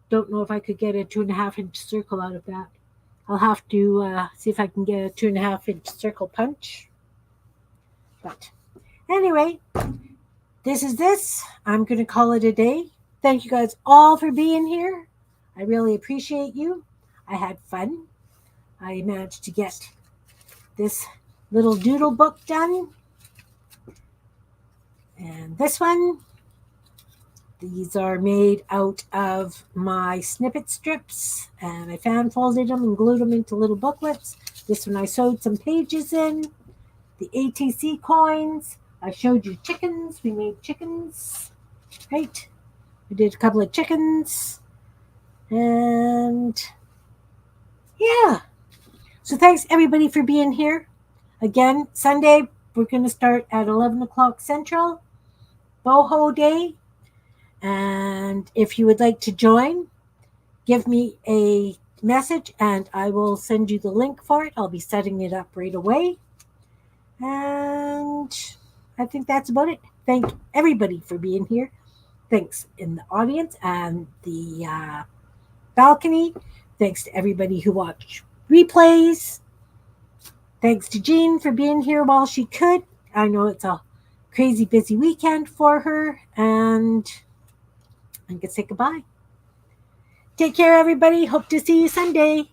Don't know if I could get a 2.5 inch circle out of that. I'll have to see if I can get a 2.5 inch circle punch. But anyway, this is this. I'm going to call it a day. Thank you guys all for being here. I really appreciate you. I had fun. I managed to get this little doodle book done. And this one. These are made out of my snippet strips, and I fan folded them and glued them into little booklets. This one I sewed some pages in. The ATC coins. I showed you chickens. We made chickens, right? We did a couple of chickens. And yeah. So thanks everybody for being here. Again, Sunday, we're going to start at 11 o'clock Central. Boho Day. And if you would like to join, give me a message and I will send you the link for it. I'll be setting it up right away. And I think that's about it. Thank everybody for being here. Thanks in the audience and the balcony. Thanks to everybody who watched replays. Thanks to Jean for being here while she could. I know it's a crazy busy weekend for her. And I can say goodbye. Take care, everybody. Hope to see you Sunday.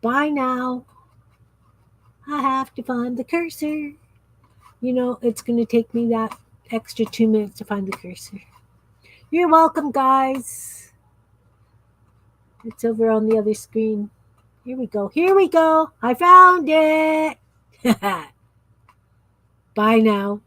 Bye now. I have to find the cursor. You know, it's going to take me that extra 2 minutes to find the cursor. You're welcome, guys. It's over on the other screen. Here we go. Here we go. I found it. Bye now.